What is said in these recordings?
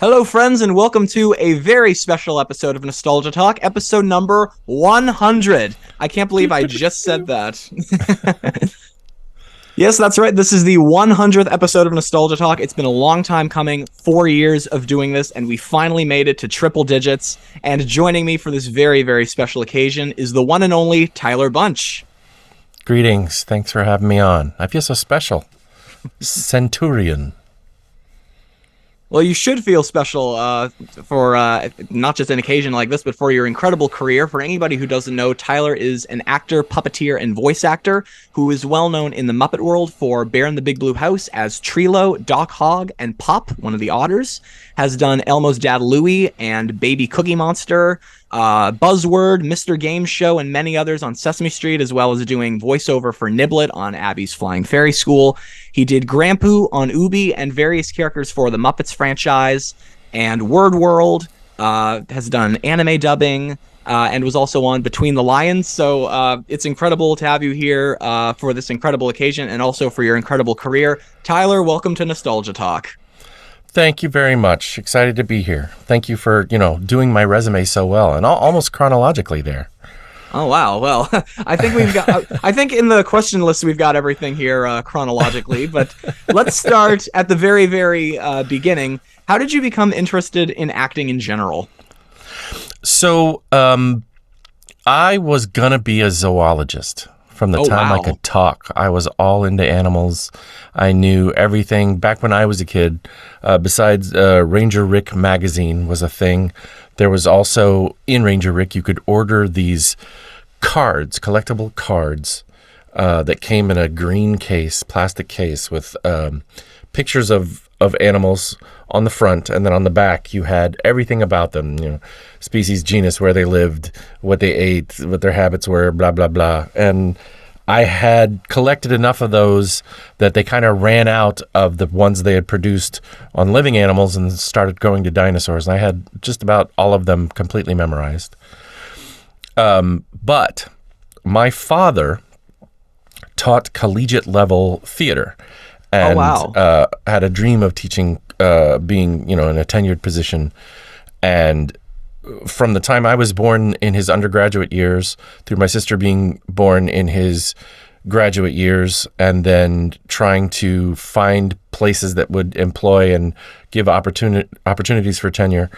Hello, friends, and welcome to a very special episode of Nostalgia Talk, episode number 100. I can't believe I just said that. Yes, that's right. This is the 100th episode of Nostalgia Talk. It's been a long time coming, 4 years of doing this, and we finally made it to triple digits. And joining me for this very, very special occasion is the one and only Tyler Bunch. Greetings. Thanks for having me on. I feel so special. Centurion. Well, you should feel special for not just an occasion like this, but for your incredible career. For anybody who doesn't know, Tyler is an actor, puppeteer, and voice actor who is well known in the Muppet world for Bear in the Big Blue House as Treelo, Doc Hogg, and Pop, one of the otters. Has done Elmo's dad Louie and Baby Cookie Monster, Buzzword, Mr. Gameshow, and many others on Sesame Street, as well as doing voiceover for Niblet on Abby's Flying Fairy School. He did Grampu on Ubie and various characters for the Muppets franchise, and WordWorld, has done anime dubbing, and was also on Between the Lions. So it's incredible to have you here for this incredible occasion and also for your incredible career. Tyler, welcome to Nostalgia Talk. Thank you very much. Excited to be here. Thank you for, doing my resume so well and almost chronologically there. Oh, wow. Well, I think in the question list, we've got everything here chronologically, but let's start at the very, very beginning. How did you become interested in acting in general? So, I was gonna be a zoologist. From the time I could talk, I was all into animals. I knew everything. Back when I was a kid, besides Ranger Rick magazine was a thing, there was also, in Ranger Rick, you could order these cards, collectible cards, that came in a green case, plastic case, with pictures of animals on the front, and then on the back you had everything about them, species, genus, where they lived, what they ate, what their habits were, blah, blah, blah. And I had collected enough of those that they kind of ran out of the ones they had produced on living animals and started going to dinosaurs. And I had just about all of them completely memorized. But my father taught collegiate level theater and had a dream of teaching, being, in a tenured position. And from the time I was born in his undergraduate years, through my sister being born in his graduate years, and then trying to find places that would employ and give opportunities for tenure,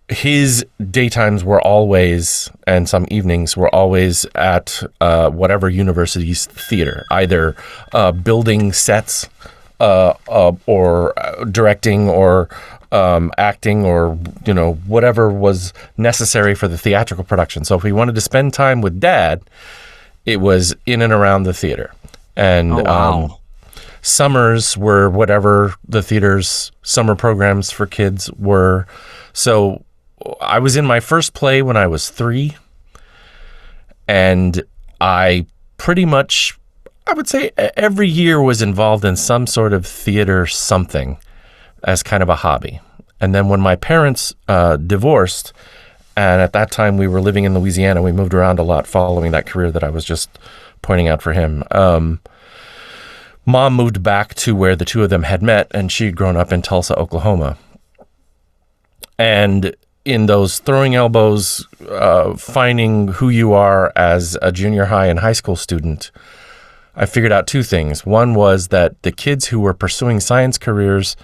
his daytimes were always, and some evenings were always at whatever university's theater, either building sets or directing or acting or, whatever was necessary for the theatrical production. So if we wanted to spend time with Dad, it was in and around the theater. And summers were whatever the theater's summer programs for kids were. So I was in my first play when I was 3, and I pretty much, I would say every year was involved in some sort of theater something as kind of a hobby. And then when my parents divorced, and at that time we were living in Louisiana, we moved around a lot following that career that I was just pointing out for him. Mom moved back to where the two of them had met, and she'd grown up in Tulsa, Oklahoma. And in those throwing elbows, finding who you are as a junior high and high school student, I figured out 2 things. One was that the kids who were pursuing science careers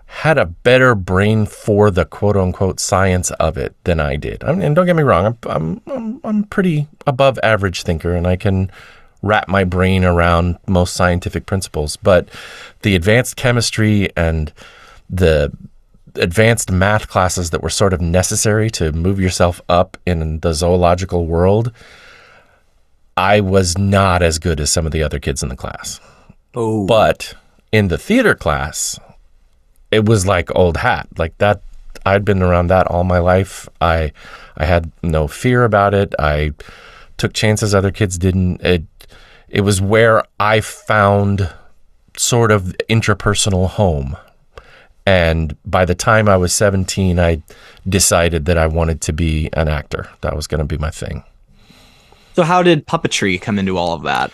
had a better brain for the quote unquote science of it than I did. And don't get me wrong, I'm pretty above average thinker, and I can wrap my brain around most scientific principles. But the advanced chemistry and the advanced math classes that were sort of necessary to move yourself up in the zoological world, I was not as good as some of the other kids in the class. Oh. But in the theater class, it was like old hat. Like that, I'd been around that all my life. I had no fear about it. I took chances other kids didn't. It was where I found sort of intrapersonal home. And by the time I was 17, I decided that I wanted to be an actor. That was going to be my thing. So how did puppetry come into all of that?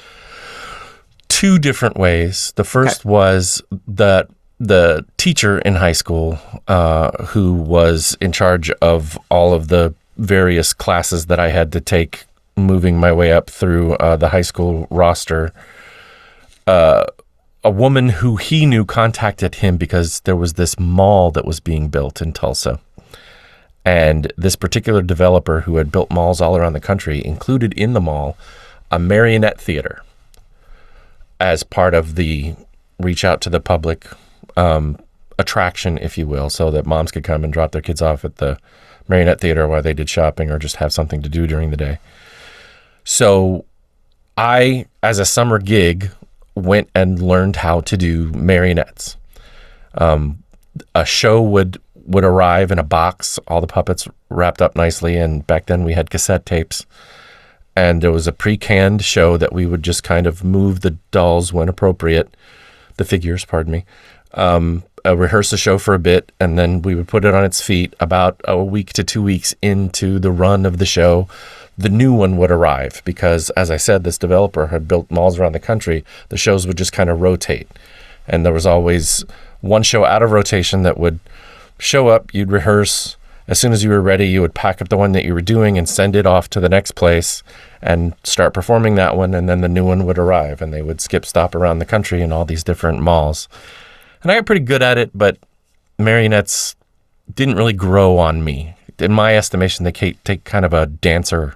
Two different ways. The first was that the teacher in high school who was in charge of all of the various classes that I had to take moving my way up through the high school roster, a woman who he knew contacted him because there was this mall that was being built in Tulsa. And this particular developer who had built malls all around the country included in the mall a marionette theater as part of the reach out to the public attraction, if you will, so that moms could come and drop their kids off at the marionette theater while they did shopping or just have something to do during the day. So I, as a summer gig, went and learned how to do marionettes. A show would arrive in a box, all the puppets wrapped up nicely, and back then we had cassette tapes. And there was a pre-canned show that we would just kind of move the dolls when appropriate, the figures, pardon me, rehearse the show for a bit, and then we would put it on its feet. About a week to 2 weeks into the run of the show, the new one would arrive because, as I said, this developer had built malls around the country. The shows would just kind of rotate. And there was always one show out of rotation that would show up, you'd rehearse. As soon as you were ready, you would pack up the one that you were doing and send it off to the next place and start performing that one, and then the new one would arrive, and they would skip-stop around the country in all these different malls. And I got pretty good at it, but marionettes didn't really grow on me. In my estimation, they take kind of a dancer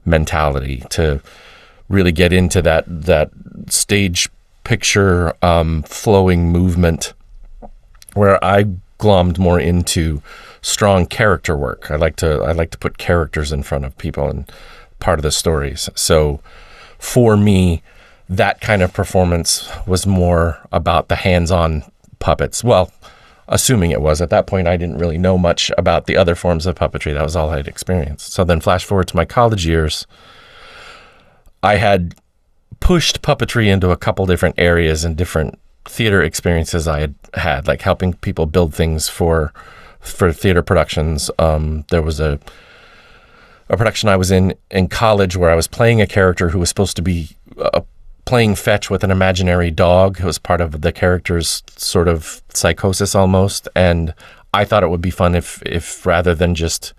mentality to really get into that stage picture flowing movement, where I glommed more into strong character work. I like to put characters in front of people and part of the stories. So for me, that kind of performance was more about the hands-on puppets. Well, assuming it was. At that point, I didn't really know much about the other forms of puppetry. That was all I'd experienced. So then flash forward to my college years, I had pushed puppetry into a couple different areas and different theater experiences I had, like helping people build things for theater productions. There was a production I was in college where I was playing a character who was supposed to be playing fetch with an imaginary dog. It was part of the character's sort of psychosis almost. And I thought it would be fun if rather than just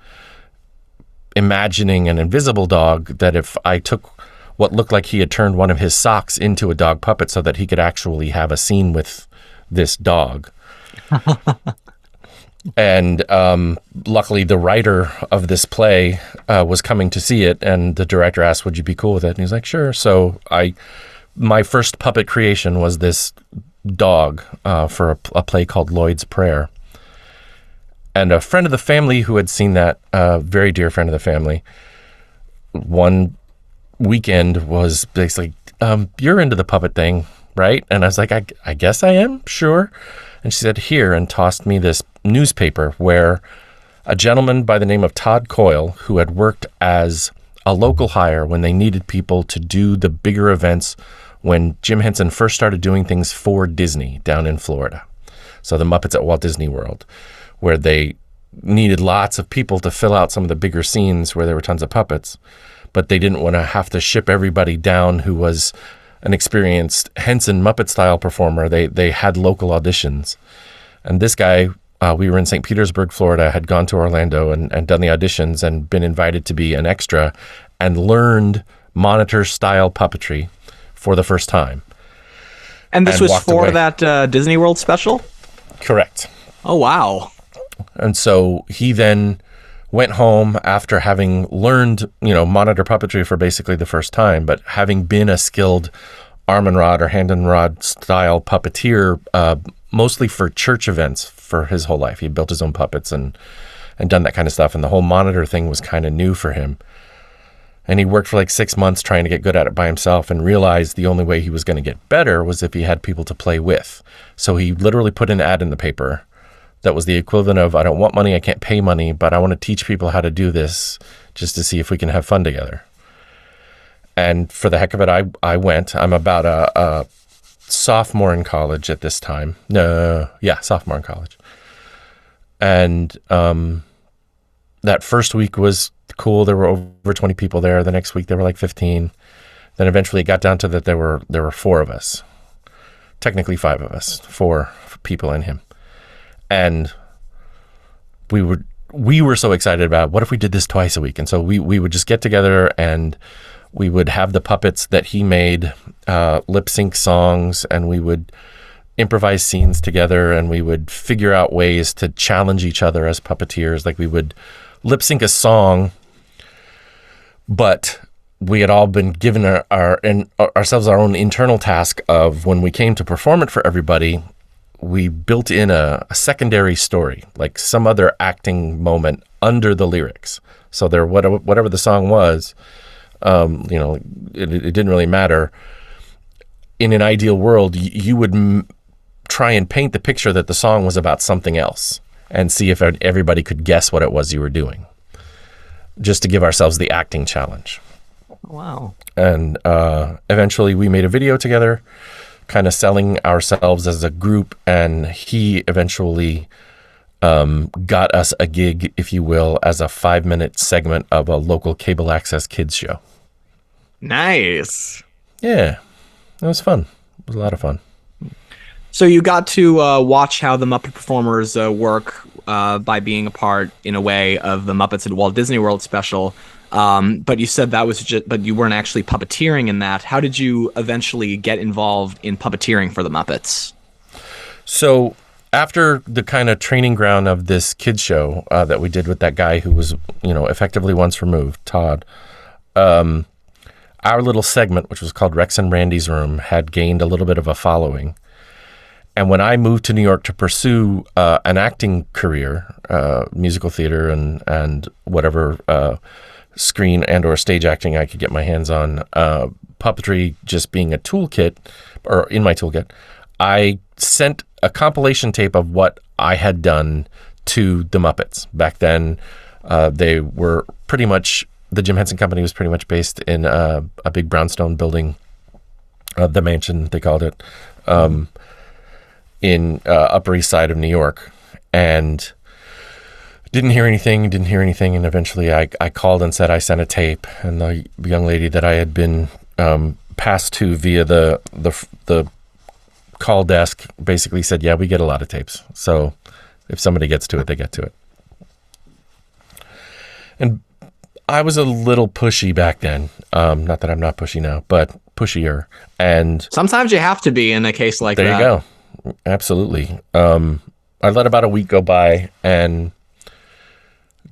imagining an invisible dog, that if I took what looked like he had turned one of his socks into a dog puppet so that he could actually have a scene with this dog. And luckily, the writer of this play was coming to see it, and the director asked, would you be cool with it? And he was like, sure. So my first puppet creation was this dog for a play called Lloyd's Prayer. And a friend of the family who had seen that, a very dear friend of the family, one weekend was basically, you're into the puppet thing, right? And I was like, I guess I am, sure. And she said, here, and tossed me this newspaper where a gentleman by the name of Todd Coyle, who had worked as a local hire when they needed people to do the bigger events when Jim Henson first started doing things for Disney down in Florida. So the Muppets at Walt Disney World, where they needed lots of people to fill out some of the bigger scenes where there were tons of puppets, but they didn't want to have to ship everybody down who was an experienced Henson Muppet-style performer. They had local auditions. And this guy, we were in St. Petersburg, Florida, had gone to Orlando and done the auditions and been invited to be an extra and learned monitor-style puppetry for the first time. And this was for that Disney World special? Correct. Oh, wow. And so he then went home after having learned, monitor puppetry for basically the first time, but having been a skilled arm and rod or hand and rod style puppeteer, mostly for church events for his whole life. He built his own puppets and done that kind of stuff. And the whole monitor thing was kind of new for him. And he worked for like 6 months trying to get good at it by himself and realized the only way he was going to get better was if he had people to play with. So he literally put an ad in the paper that was the equivalent of, I don't want money, I can't pay money, but I want to teach people how to do this just to see if we can have fun together. And for the heck of it, I went. I'm about a sophomore in college at this time. Sophomore in college. And that first week was cool. There were over 20 people there. The next week there were like 15. Then eventually it got down to that there were 4 of us. technically 5 of us, 4 people and him. And we were so excited about, what if we did this twice a week? And so we would just get together and we would have the puppets that he made lip sync songs, and we would improvise scenes together, and we would figure out ways to challenge each other as puppeteers. Like we would lip sync a song, but we had all been given ourselves our own internal task of, when we came to perform it for everybody, we built in a secondary story, like some other acting moment under the lyrics. So there, whatever the song was, it didn't really matter. In an ideal world, you would try and paint the picture that the song was about something else and see if everybody could guess what it was you were doing, just to give ourselves the acting challenge. Wow. And eventually we made a video together, kind of selling ourselves as a group, and he eventually got us a gig, if you will, as a 5-minute segment of a local cable access kids show. Nice. Yeah, it was fun. It was a lot of fun. So you got to watch how the Muppet performers work by being a part, in a way, of the Muppets at Walt Disney World special. But you said that was but you weren't actually puppeteering in that. How did you eventually get involved in puppeteering for the Muppets? So after the kind of training ground of this kids show that we did with that guy who was, effectively once removed, Todd, our little segment, which was called Rex and Randy's Room, had gained a little bit of a following. And when I moved to New York to pursue an acting career, musical theater and whatever screen and or stage acting I could get my hands on, puppetry just being a toolkit, or in my toolkit, I sent a compilation tape of what I had done to the Muppets. Back then, they were pretty much, the Jim Henson Company was pretty much based in a big brownstone building, the mansion, they called it, in Upper East Side of New York. And didn't hear anything. And eventually I called and said I sent a tape. And the young lady that I had been passed to via the call desk basically said, yeah, we get a lot of tapes. So if somebody gets to it, they get to it. And I was a little pushy back then. Not that I'm not pushy now, but pushier. And sometimes you have to be in a case like that. There you go. Absolutely. I let about a week go by and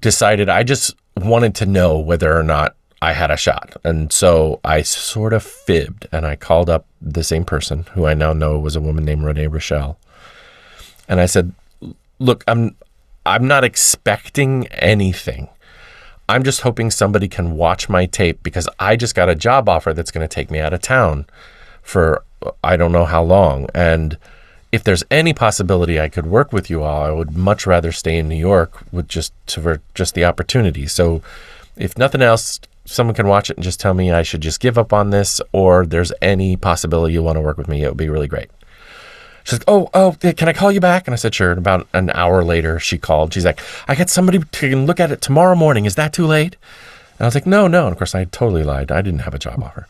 decided I just wanted to know whether or not I had a shot. And so I sort of fibbed, and I called up the same person, who I now know was a woman named Renee Rochelle. And I said, look, I'm not expecting anything. I'm just hoping somebody can watch my tape, because I just got a job offer that's going to take me out of town for I don't know how long. And if there's any possibility I could work with you all, I would much rather stay in New York with just the opportunity. So if nothing else, someone can watch it and just tell me I should just give up on this, or there's any possibility you want to work with me, it would be really great. She's like, oh, can I call you back? And I said, sure. And about an hour later, she called. She's like, I got somebody who can look at it tomorrow morning. Is that too late? And I was like, no. And of course, I totally lied. I didn't have a job offer.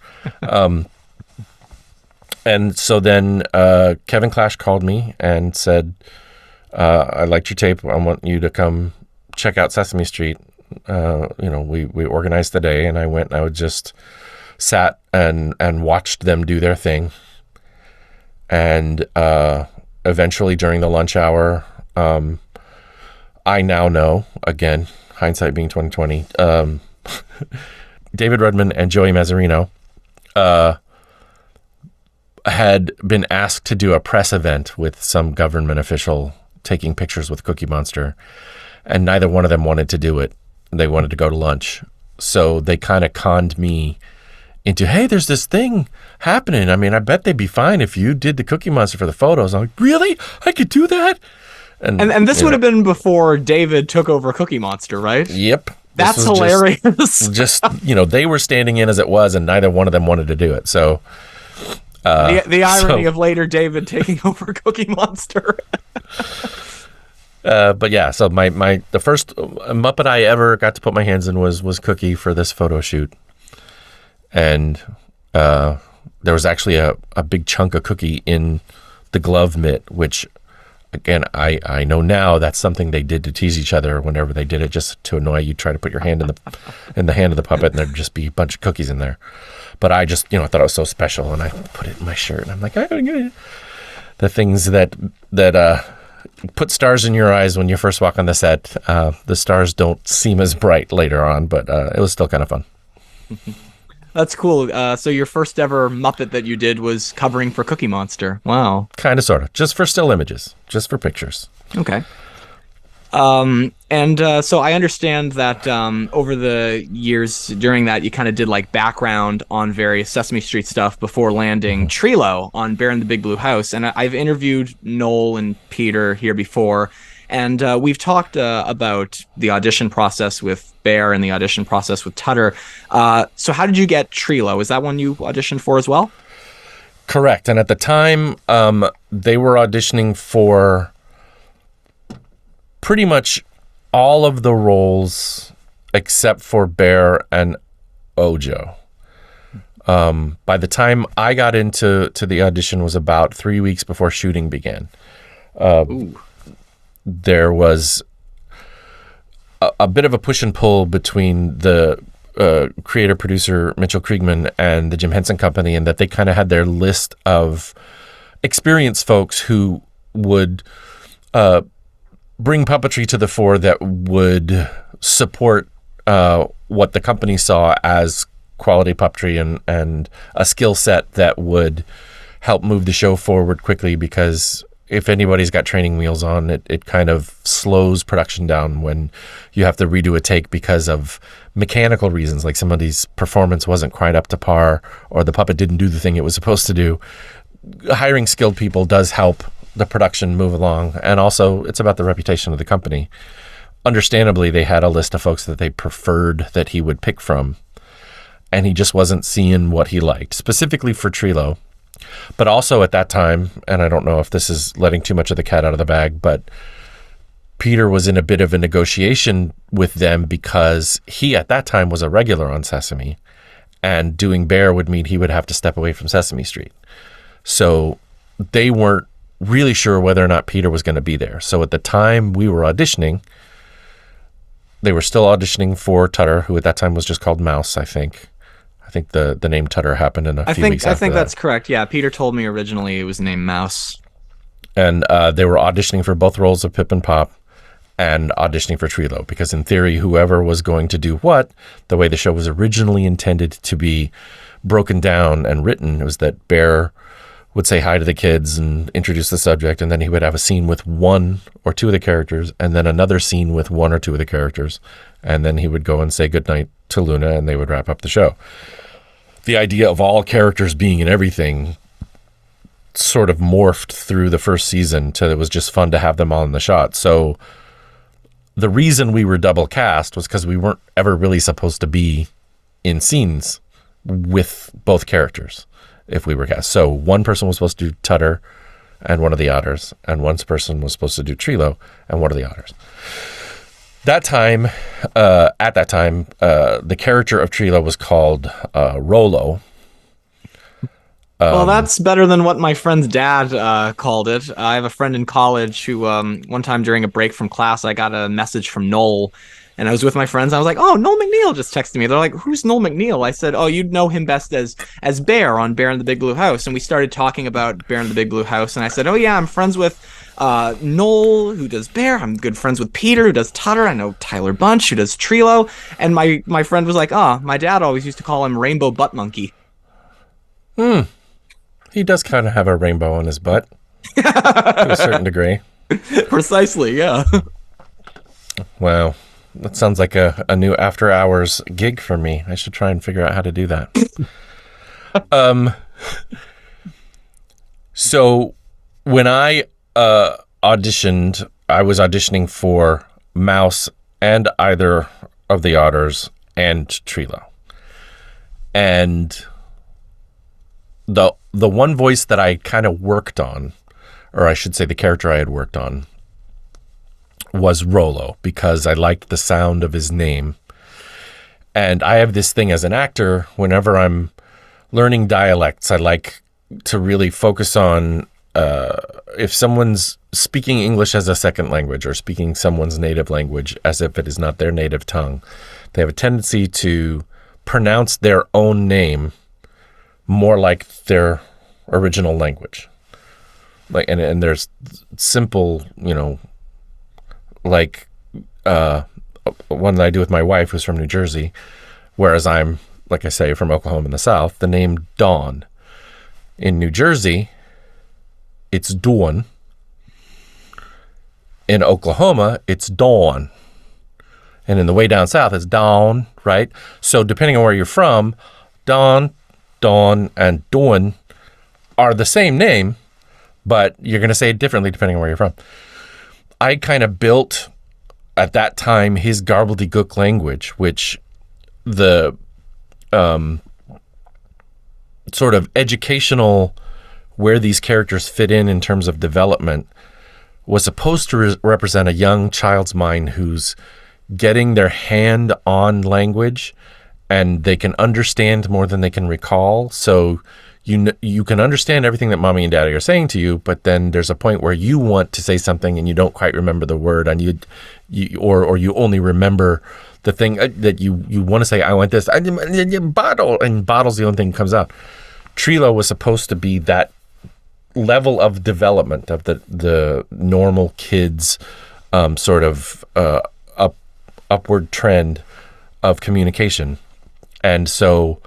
And so then Kevin Clash called me and said, I liked your tape. I want you to come check out Sesame Street. We organized the day, and I went and I would just sat and watched them do their thing. And eventually during the lunch hour, I now know, again, hindsight being 2020, David Rudman and Joey Mazzarino had been asked to do a press event with some government official taking pictures with Cookie Monster, and neither one of them wanted to do it. They wanted to go to lunch. So they kind of conned me into, hey, there's this thing happening. I mean, I bet they'd be fine if you did the Cookie Monster for the photos. I'm like, really? I could do that? And this would have been before David took over Cookie Monster, right? Yep. That's hilarious. Just, they were standing in as it was, and neither one of them wanted to do it. So the irony of later David taking over Cookie Monster. But yeah, so the first Muppet I ever got to put my hands in was Cookie for this photo shoot. And there was actually a big chunk of cookie in the glove mitt, which, again, I know now that's something they did to tease each other whenever they did it, just to annoy you. Try to put your hand in the hand of the puppet, and there'd just be a bunch of cookies in there. But I just, I thought it was so special, and I put it in my shirt, and I'm like, the things that put stars in your eyes when you first walk on the set. The stars don't seem as bright later on, but it was still kind of fun. That's cool. So your first ever Muppet that you did was covering for Cookie Monster. Wow. Kind of, sort of. Just for still images. Just for pictures. Okay. So I understand that over the years during that, you kind of did like background on various Sesame Street stuff before landing Treelo on Bear in the Big Blue House. And I've interviewed Noel and Peter here before, and we've talked about the audition process with Bear and the audition process with Tutter. So how did you get Treelo? Is that one you auditioned for as well? Correct. And at the time, they were auditioning for pretty much all of the roles except for Bear and Ojo. By the time I got into the audition was about 3 weeks before shooting began. There was a bit of a push and pull between the creator producer Mitchell Kriegman and the Jim Henson Company, and that they kind of had their list of experienced folks who would bring puppetry to the fore that would support what the company saw as quality puppetry and a skill set that would help move the show forward quickly, because if anybody's got training wheels on, it kind of slows production down when you have to redo a take because of mechanical reasons, like somebody's performance wasn't quite up to par or the puppet didn't do the thing it was supposed to do. Hiring skilled people does help the production move along, and also it's about the reputation of the company. Understandably, they had a list of folks that they preferred that he would pick from, and he just wasn't seeing what he liked, specifically for Treelo. But also at that time, and I don't know if this is letting too much of the cat out of the bag, but Peter was in a bit of a negotiation with them because he at that time was a regular on Sesame, and doing Bear would mean he would have to step away from Sesame Street. So they weren't really sure whether or not Peter was going to be there. So at the time we were auditioning, they were still auditioning for Tutter, who at that time was just called Mouse, I think. I think the name Tutter happened in a few weeks after I think that. that's correct. Yeah, Peter told me originally it was named Mouse. And they were auditioning for both roles of Pip and Pop and auditioning for Treelo, because in theory, whoever was going to do what, the way the show was originally intended to be broken down and written, was that Bear would say hi to the kids and introduce the subject, and then he would have a scene with one or two of the characters, and then another scene with one or two of the characters, and then he would go and say goodnight to Luna, and they would wrap up the show. The idea of all characters being in everything sort of morphed through the first season till it was just fun to have them all in the shot. So the reason we were double cast was because we weren't ever really supposed to be in scenes with both characters if we were cast. So one person was supposed to do Tutter and one of the otters, and one person was supposed to do Treelo and one of the otters. At that time, the character of Treelo was called Rolo. Well, that's better than what my friend's dad called it. I have a friend in college who, one time during a break from class, I got a message from Noel, and I was with my friends. I was like, "Oh, Noel McNeil just texted me." They're like, "Who's Noel McNeil?" I said, "Oh, you'd know him best as Bear on Bear in the Big Blue House." And we started talking about Bear in the Big Blue House, and I said, "Oh yeah, I'm friends with Noel, who does Bear. I'm good friends with Peter, who does Tutter. I know Tyler Bunch, who does Treelo." And my friend was like, "Oh, my dad always used to call him Rainbow Butt Monkey." He does kind of have a rainbow on his butt to a certain degree. Precisely, yeah. Wow. That sounds like a new after hours gig for me. I should try and figure out how to do that. So when I auditioned, I was auditioning for Mouse and either of the otters and Treelo. And the one voice that I kind of worked on, or I should say the character I had worked on, was Rolo, because I liked the sound of his name. And I have this thing as an actor, whenever I'm learning dialects. I like to really focus on if someone's speaking English as a second language or speaking someone's native language as if it is not their native tongue, they have a tendency to pronounce their own name more like their original language. Like, and there's simple, like one that I do with my wife, who's from New Jersey, whereas I'm, like I say, from Oklahoma in the South. The name Dawn in New Jersey, it's Dawn. In Oklahoma, it's Dawn. And in the way down south, it's Dawn, right? So depending on where you're from, Dawn, and Dawn are the same name, but you're going to say it differently depending on where you're from. I kind of built, at that time, his gobbledygook language, which the sort of educational, where these characters fit in terms of development, was supposed to represent a young child's mind who's getting their hand on language, and they can understand more than they can recall. So you can understand everything that mommy and daddy are saying to you, but then there's a point where you want to say something and you don't quite remember the word, and or you only remember the thing that you want to say. I want this, bottle, and bottle's the only thing that comes out. Treelo was supposed to be that level of development of the normal kids sort of upward trend of communication. And so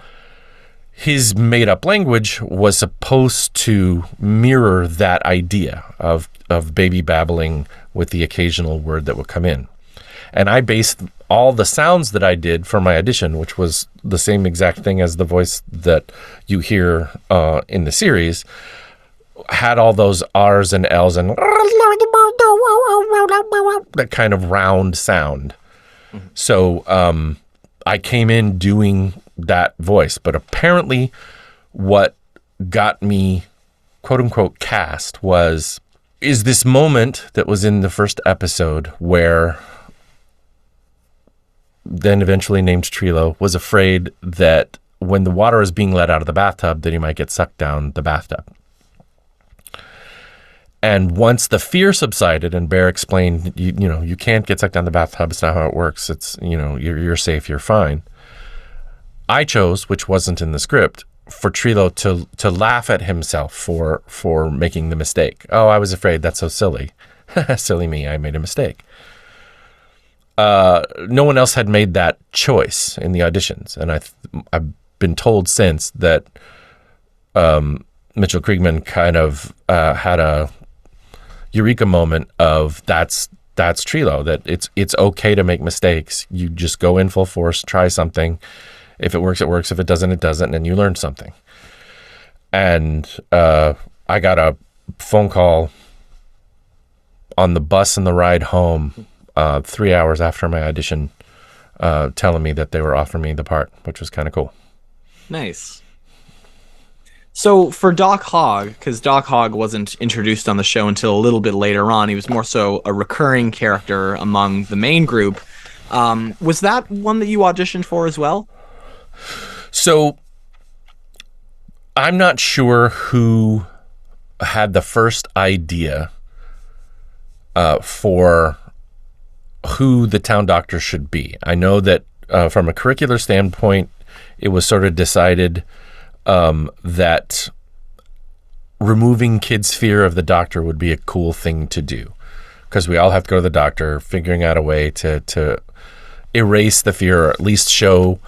his made-up language was supposed to mirror that idea of baby babbling with the occasional word that would come in. And I based all the sounds that I did for my audition, which was the same exact thing as the voice that you hear in the series, had all those R's and L's and that kind of round sound. Mm-hmm. So I came in doing that voice, but apparently what got me quote unquote cast is this moment that was in the first episode where then eventually named Treelo was afraid that when the water is being let out of the bathtub that he might get sucked down the bathtub. And once the fear subsided and Bear explained, you can't get sucked down the bathtub. It's not how it works. It's, you're safe. You're fine. I chose, which wasn't in the script, for Treelo to laugh at himself for making the mistake. Oh, I was afraid. That's so silly. Silly me. I made a mistake. No one else had made that choice in the auditions. And I've been told since that Mitchell Kriegman kind of had a eureka moment of that's Treelo, that it's okay to make mistakes. You just go in full force, try something. If it works, it works. If it doesn't, it doesn't, and you learn something. And I got a phone call on the bus and the ride home 3 hours after my audition telling me that they were offering me the part, which was kind of cool. Nice. So for Doc Hogg, because Doc Hogg wasn't introduced on the show until a little bit later on, he was more so a recurring character among the main group. Was that one that you auditioned for as well? So I'm not sure who had the first idea for who the town doctor should be. I know that from a curricular standpoint, it was sort of decided that removing kids' fear of the doctor would be a cool thing to do, because we all have to go to the doctor, figuring out a way to erase the fear, or at least show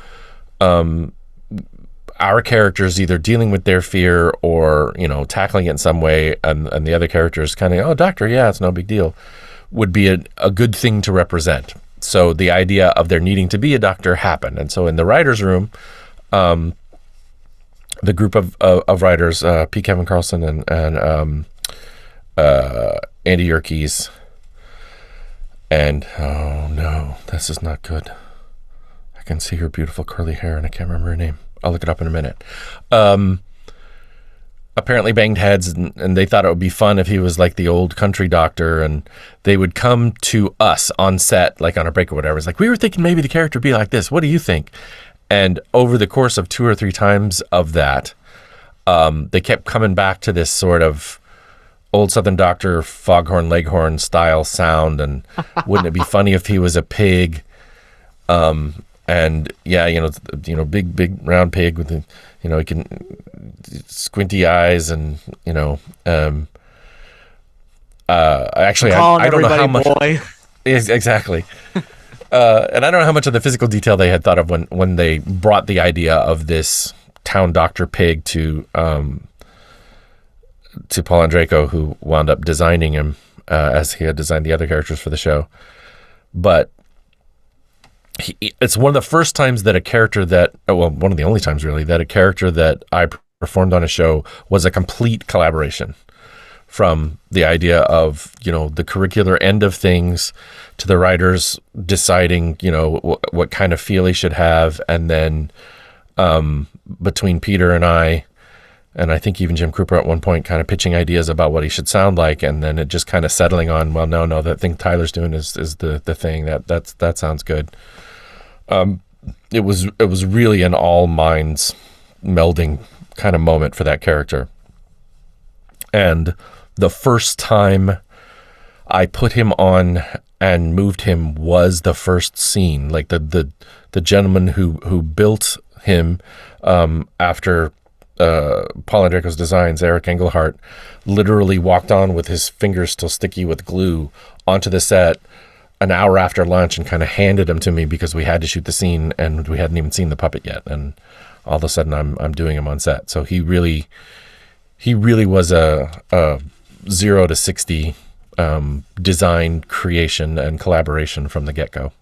our characters either dealing with their fear or tackling it in some way, and the other characters kind of, oh, doctor, yeah, it's no big deal, would be a good thing to represent. So the idea of there needing to be a doctor happened. And so in the writer's room, the group of writers, P. Kevin Carlson and Andy Yerkes, and oh no, this is not good. I can see her beautiful curly hair and I can't remember her name. I'll look it up in a minute. Apparently banged heads, and they thought it would be fun if he was like the old country doctor, and they would come to us on set, like on a break or whatever. It's like, we were thinking maybe the character would be like this. What do you think? And over the course of 2 or 3 times of that, they kept coming back to this sort of old Southern Doctor foghorn leghorn style sound, and wouldn't it be funny if he was a pig? And yeah, big round pig with the, he can squinty eyes, and actually I don't know how much. Boy. Exactly. And I don't know how much of the physical detail they had thought of when they brought the idea of this town doctor pig to Paul Andreyko, who wound up designing him as he had designed the other characters for the show. But it's one of the first times that a character one of the only times really, that a character that I performed on a show was a complete collaboration. From the idea of, the curricular end of things to the writers deciding, what kind of feel he should have. And then between Peter and I think even Jim Cooper at one point kind of pitching ideas about what he should sound like. And then it just kind of settling on, well, no, that thing Tyler's doing is the thing that sounds good. It was really an all minds melding kind of moment for that character. And the first time I put him on and moved him was the first scene. Like the gentleman who built him after Paul Andreyko's designs, Eric Engelhardt, literally walked on with his fingers still sticky with glue onto the set an hour after lunch and kind of handed him to me because we had to shoot the scene and we hadn't even seen the puppet yet. And all of a sudden I'm doing him on set. So he really was a 0 to 60 design, creation, and collaboration from the get-go.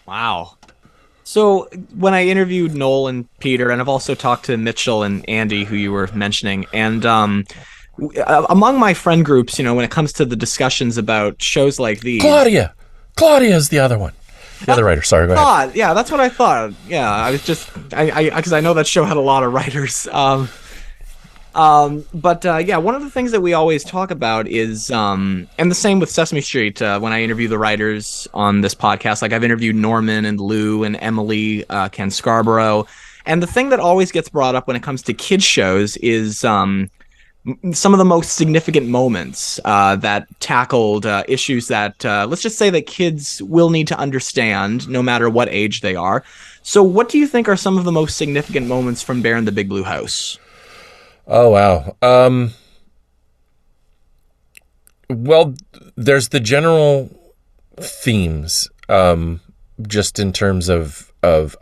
Wow. So when I interviewed Noel and Peter, and I've also talked to Mitchell and Andy, who you were mentioning, and among my friend groups, when it comes to the discussions about shows like these... Claudia is the other one. The other writer. Sorry, go ahead. Yeah, that's what I thought. Yeah, I was just... because I know that show had a lot of writers. But one of the things that we always talk about is, and the same with Sesame Street, when I interview the writers on this podcast, like I've interviewed Norman and Lou and Emily, Ken Scarborough. And the thing that always gets brought up when it comes to kids shows is, some of the most significant moments, that tackled, issues that, let's just say that kids will need to understand no matter what age they are. So what do you think are some of the most significant moments from Bear in the Big Blue House? Oh, wow. Well, there's the general themes, just in terms of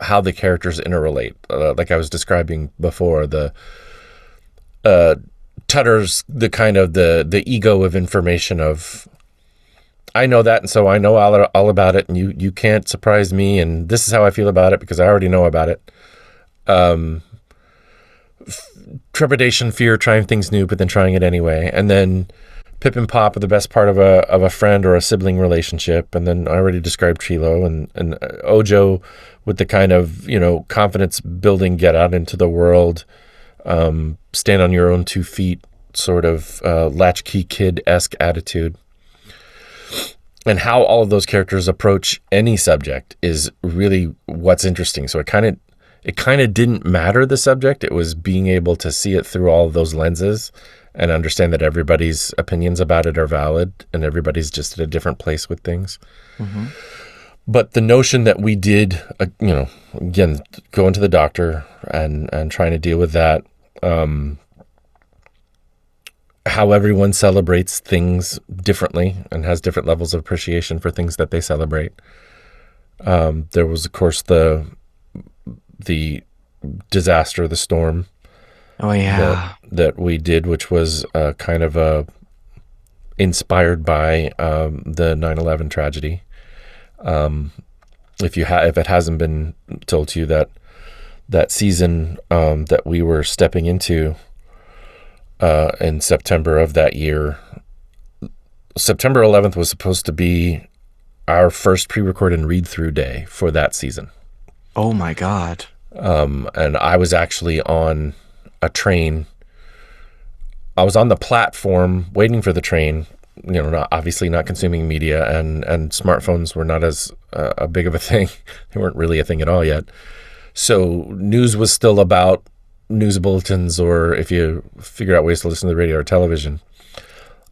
how the characters interrelate. Like I was describing before, the Tutter's the kind of the ego of information of, I know that, and so I know all about it, and you can't surprise me, and this is how I feel about it because I already know about it. Trepidation, fear, trying things new, but then trying it anyway. And then Pip and Pop are the best part of a friend or a sibling relationship. And then I already described Treelo and Ojo with the kind of, confidence building, get out into the world, stand on your own 2 feet, sort of latchkey kid-esque attitude. And how all of those characters approach any subject is really what's interesting. So it kind of didn't matter the subject. It was being able to see it through all of those lenses and understand that everybody's opinions about it are valid and everybody's just at a different place with things. Mm-hmm. But the notion that we did, again, going to the doctor and trying to deal with that, how everyone celebrates things differently and has different levels of appreciation for things that they celebrate. There was, of course, the disaster, the storm. Oh yeah, that we did, which was kind of inspired by the 9/11 tragedy. If it hasn't been told to you that season that we were stepping into in September of that year, September 11th was supposed to be our first pre-recorded read-through day for that season. Oh my God. And I was actually on a train. I was on the platform waiting for the train, obviously not consuming media, and smartphones were not as big of a thing. They weren't really a thing at all yet. So news was still about news bulletins, or if you figure out ways to listen to the radio or television.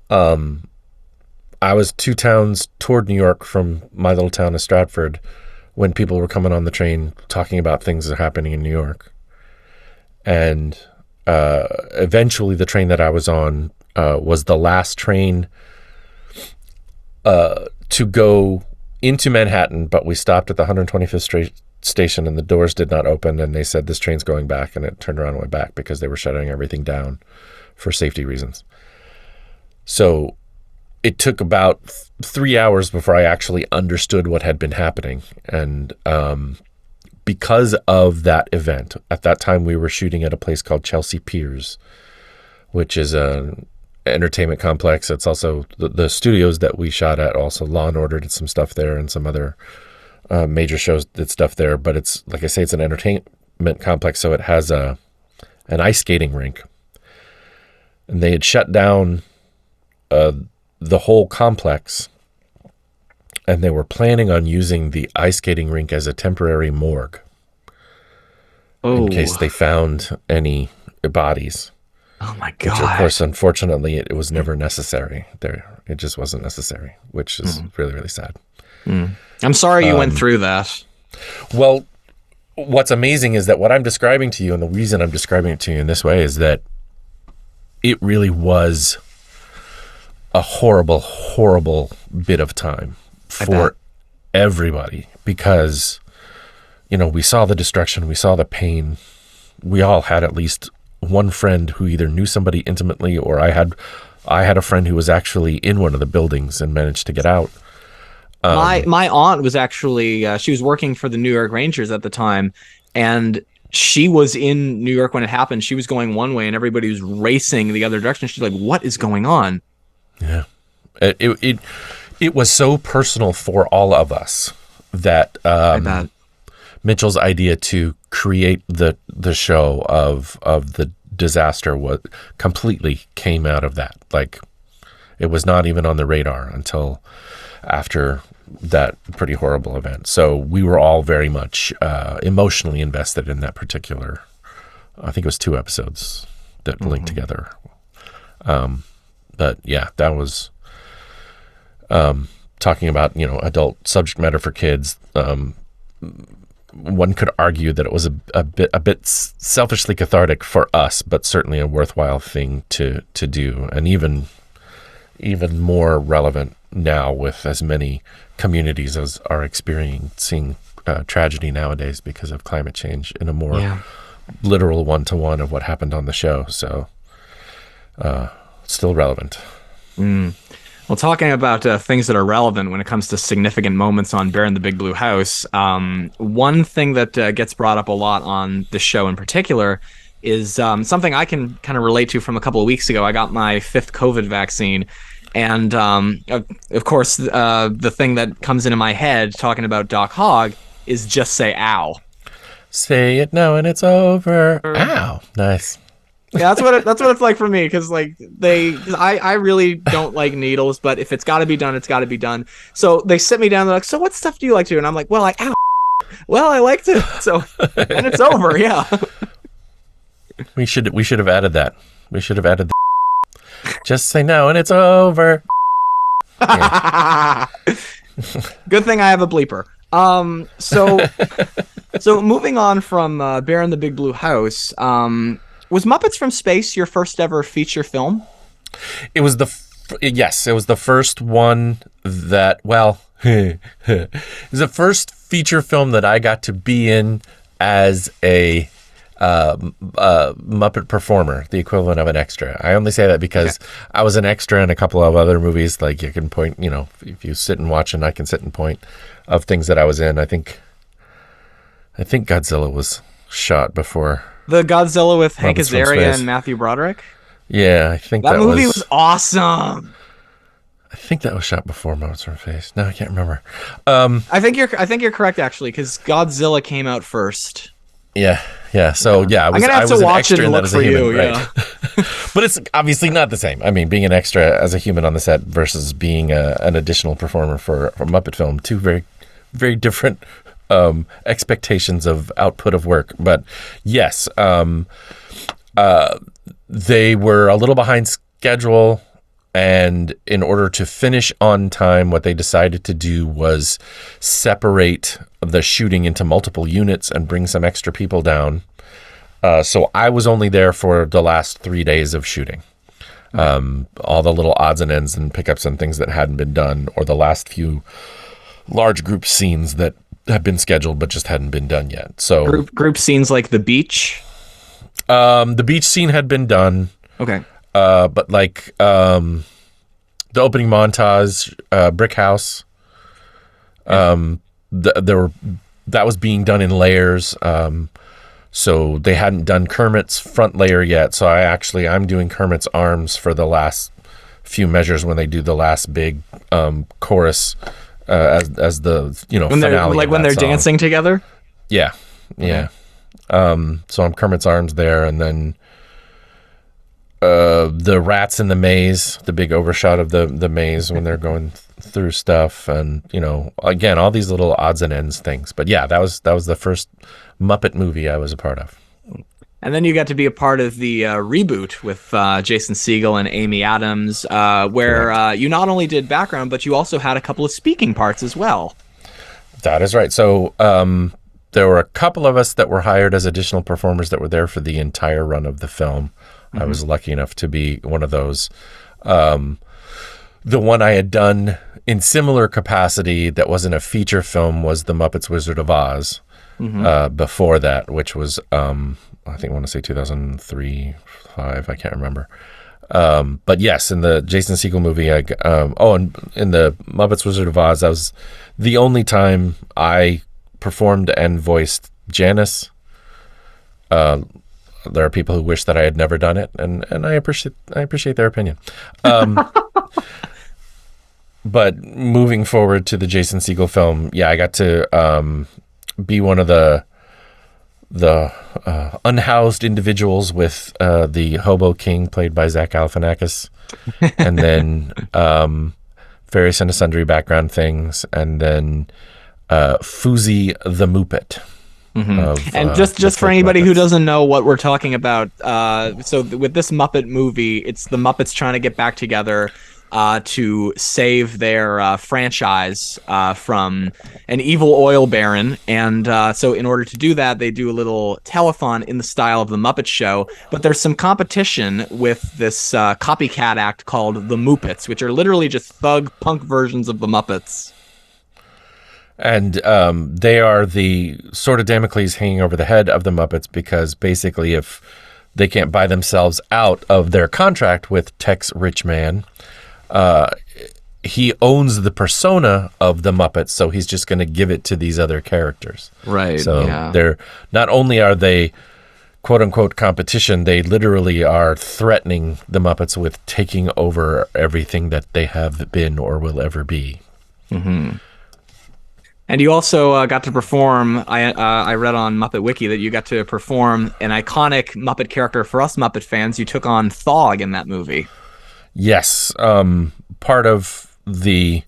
I was 2 towns toward New York from my little town of Stratford when people were coming on the train talking about things that are happening in New York. And eventually the train that I was on was the last train to go into Manhattan, but we stopped at the 125th Street station and the doors did not open, and they said this train's going back, and it turned around and went back because they were shutting everything down for safety reasons. So it took about 3 hours before I actually understood what had been happening. And because of that event, at that time we were shooting at a place called Chelsea Piers, which is an entertainment complex. It's also the studios that we shot at. Also Law and Order did some stuff there, and some other major shows did stuff there. But it's, like I say, it's an entertainment complex, so it has an ice skating rink. And they had shut down the whole complex, and they were planning on using the ice skating rink as a temporary morgue in case they found any bodies. Oh my God. Which, of course, unfortunately, it was never necessary. It just wasn't necessary, which is really, really sad. I'm sorry you went through that. Well, what's amazing is that what I'm describing to you, and the reason I'm describing it to you in this way, is that it really was a horrible, horrible bit of time for everybody, because, you know, we saw the destruction, we saw the pain. We all had at least one friend who either knew somebody intimately, or I had a friend who was actually in one of the buildings and managed to get out. My aunt was actually, she was working for the New York Rangers at the time, and she was in New York when it happened. She was going one way and everybody was racing the other direction. She's like, what is going on? Yeah. It was so personal for all of us that Mitchell's idea to create the show of the disaster completely came out of that. Like, it was not even on the radar until after that pretty horrible event. So we were all very much emotionally invested in that particular, I think it was 2 episodes that linked together. But yeah, that was talking about, you know, adult subject matter for kids. One could argue that it was a bit selfishly cathartic for us, but certainly a worthwhile thing to do, and even more relevant now with as many communities as are experiencing tragedy nowadays because of climate change, in a more literal one-to-one of what happened on the show. So still relevant. Well, talking about things that are relevant when it comes to significant moments on Bear in the Big Blue House, one thing that gets brought up a lot on the show in particular is something I can kind of relate to from a couple of weeks ago. I got my 5th COVID vaccine. And, of course, the thing that comes into my head talking about Doc Hogg is just say ow. Say it now and it's over. Ow. Nice. Yeah, that's what it's like for me, because like I really don't like needles, but if it's got to be done, it's got to be done. So they sit me down, they're like, so what stuff do you like to do? And I'm like, well, I like to. So, and it's over. Yeah. We should have added that. We should have added just say no and it's over. Yeah. Good thing I have a bleeper. So moving on from Bear in the Big Blue House, was Muppets from Space your first ever feature film? It was yes, it was the first one that, well, it was the first feature film that I got to be in as a Muppet performer, the equivalent of an extra. I only say that because I was an extra in a couple of other movies. Like, you can point, you know, if you sit and watch, and I can sit and point of things that I was in. I think Godzilla was shot before. The Godzilla with Hank Azaria and Matthew Broderick? Yeah, I think that movie was awesome. I think that was shot before Muppets from Space. No, I can't remember. I think you're correct, actually, because Godzilla came out first. Yeah. So yeah, I'm gonna have to watch it and look for you. Right? Yeah, but it's obviously not the same. I mean, being an extra as a human on the set versus being an additional performer for a Muppet film, 2 very, very different expectations of output of work. But yes, they were a little behind schedule, and in order to finish on time, what they decided to do was separate the shooting into multiple units and bring some extra people down. So I was only there for the last 3 days of shooting. All the little odds and ends and pickups and things that hadn't been done, or the last few large group scenes that have been scheduled but just hadn't been done yet. So group scenes like the beach. The beach scene had been done. Okay. But like the opening montage, Brick House, that was being done in layers. So they hadn't done Kermit's front layer yet. So I'm doing Kermit's arms for the last few measures when they do the last big chorus as the when finale. When they're song. Dancing together. Yeah, yeah. So I'm Kermit's arms there, and then the rats in the maze, the big overshot of the maze when they're going through stuff, and again, all these little odds and ends things. But yeah, that was the first Muppet movie I was a part of. And then you got to be a part of the reboot with Jason Segel and Amy Adams, where you not only did background, but you also had a couple of speaking parts as well. That is right. So there were a couple of us that were hired as additional performers that were there for the entire run of the film. Mm-hmm. I was lucky enough to be one of those. The one I had done in similar capacity that wasn't a feature film was The Muppets Wizard of Oz. Mm-hmm. Before that, which was I think I want to say 2003, 5, I can't remember. But yes, in the Jason Segel movie, and in the Muppets Wizard of Oz, that was the only time I performed and voiced Janice. There are people who wish that I had never done it, and I appreciate their opinion. But moving forward to the Jason Segel film, yeah, I got to be one of the unhoused individuals with the Hobo King, played by Zach Galifianakis, and then various and sundry background things, and then Foozie the Muppet. Mm-hmm. And just for anybody Muppets who doesn't know what we're talking about, so with this Muppet movie, it's the Muppets trying to get back together to save their franchise from an evil oil baron. And so in order to do that, they do a little telethon in the style of the Muppet Show. But there's some competition with this copycat act called the Muppets, which are literally just thug punk versions of the Muppets. And they are the sort of Damocles hanging over the head of the Muppets, because basically if they can't buy themselves out of their contract with Tex Richman, he owns the persona of the Muppets, so he's just going to give it to these other characters. Right. So they're not only are they quote unquote competition, they literally are threatening the Muppets with taking over everything that they have been or will ever be. Mm-hmm. And you also got to perform, I read on Muppet Wiki that you got to perform an iconic Muppet character for us Muppet fans. You took on Thog in that movie. Yes. Part of the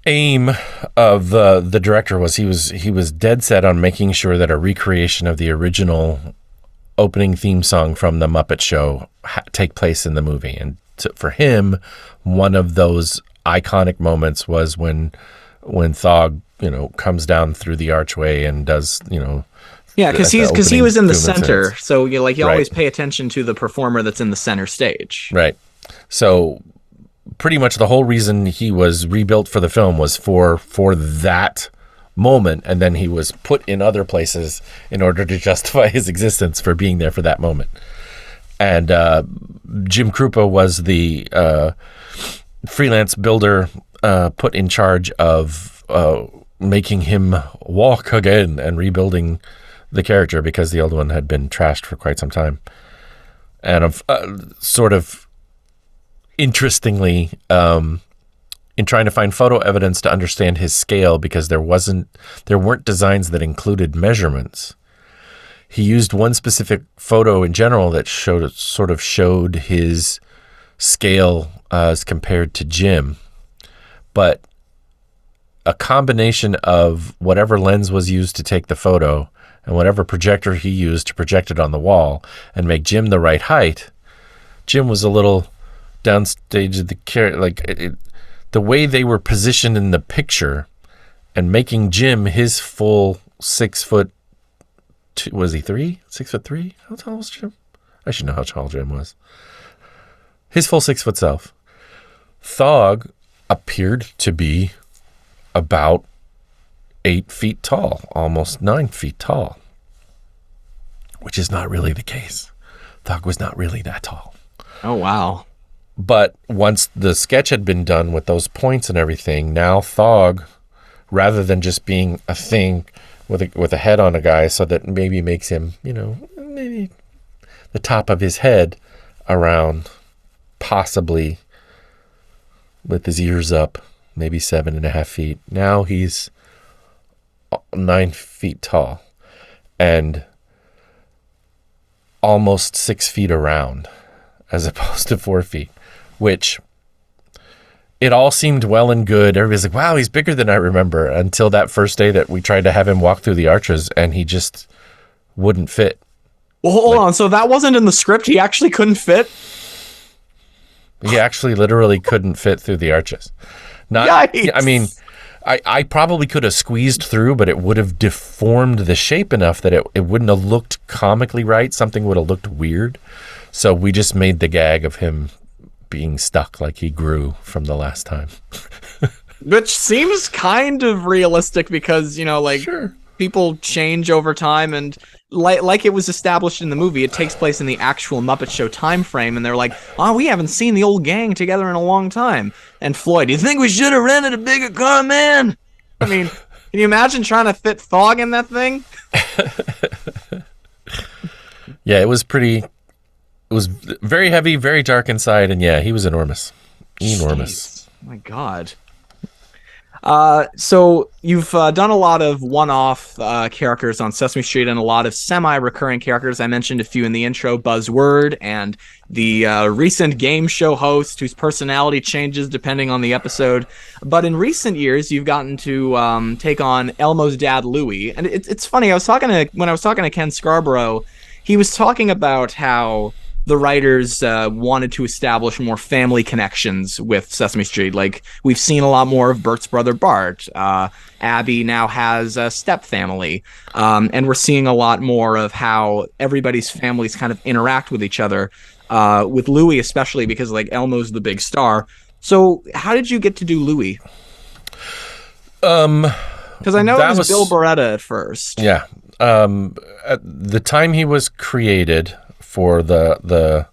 aim of the director was he was dead set on making sure that a recreation of the original opening theme song from the Muppet Show take place in the movie. And for him, one of those iconic moments was when Thog, comes down through the archway and does, yeah, because he was in the center, minutes. So you always pay attention to the performer that's in the center stage. Right. So pretty much the whole reason he was rebuilt for the film was for that moment, and then he was put in other places in order to justify his existence for being there for that moment. And Jim Krupa was the freelance builder put in charge of making him walk again and rebuilding the character, because the old one had been trashed for quite some time. And sort of interestingly, in trying to find photo evidence to understand his scale, because there weren't designs that included measurements, he used one specific photo in general that showed his scale as compared to Jim. But a combination of whatever lens was used to take the photo and whatever projector he used to project it on the wall and make Jim the right height. Jim was a little downstage of the character, like the way they were positioned in the picture, and making Jim his full 6 foot. Was he 6'3"? How tall was Jim? I should know how tall Jim was. His full 6 foot self. Thog appeared to be about 8 feet tall, almost 9 feet tall, which is not really the case. Thog was not really that tall. Oh, wow. But once the sketch had been done with those points and everything, now Thog, rather than just being a thing with a head on a guy, so that maybe makes him, maybe the top of his head around, possibly with his ears up, maybe 7.5 feet. Now he's 9 feet tall and almost 6 feet around, as opposed to 4 feet, which it all seemed well and good. Everybody's like, wow, he's bigger than I remember, until that first day that we tried to have him walk through the arches and he just wouldn't fit. Well, hold on. So that wasn't in the script? He actually couldn't fit? He actually literally couldn't fit through the arches. Yikes. I mean, I probably could have squeezed through, but it would have deformed the shape enough that it wouldn't have looked comically right. Something would have looked weird. So we just made the gag of him being stuck like he grew from the last time. Which seems kind of realistic because, Sure. People change over time, and like it was established in the movie, it takes place in the actual Muppet Show time frame, and they're like, oh, we haven't seen the old gang together in a long time. And Floyd, do you think we should have rented a bigger car, man? I mean, can you imagine trying to fit Thog in that thing? Yeah, it was very heavy, very dark inside, and yeah, he was enormous. Enormous. Jeez. My God. So you've done a lot of one-off characters on Sesame Street and a lot of semi-recurring characters. I mentioned a few in the intro, Buzzword and the recent game show host whose personality changes depending on the episode. But in recent years, you've gotten to take on Elmo's dad, Louie. And it's funny, when I was talking to Ken Scarborough, he was talking about how the writers wanted to establish more family connections with Sesame Street. Like, we've seen a lot more of Bert's brother Bart. Abby now has a step family. And we're seeing a lot more of how everybody's families kind of interact with each other. With Louie especially, because Elmo's the big star. So how did you get to do Louie? Because I know it was Bill Beretta at first. Yeah. At the time he was created for the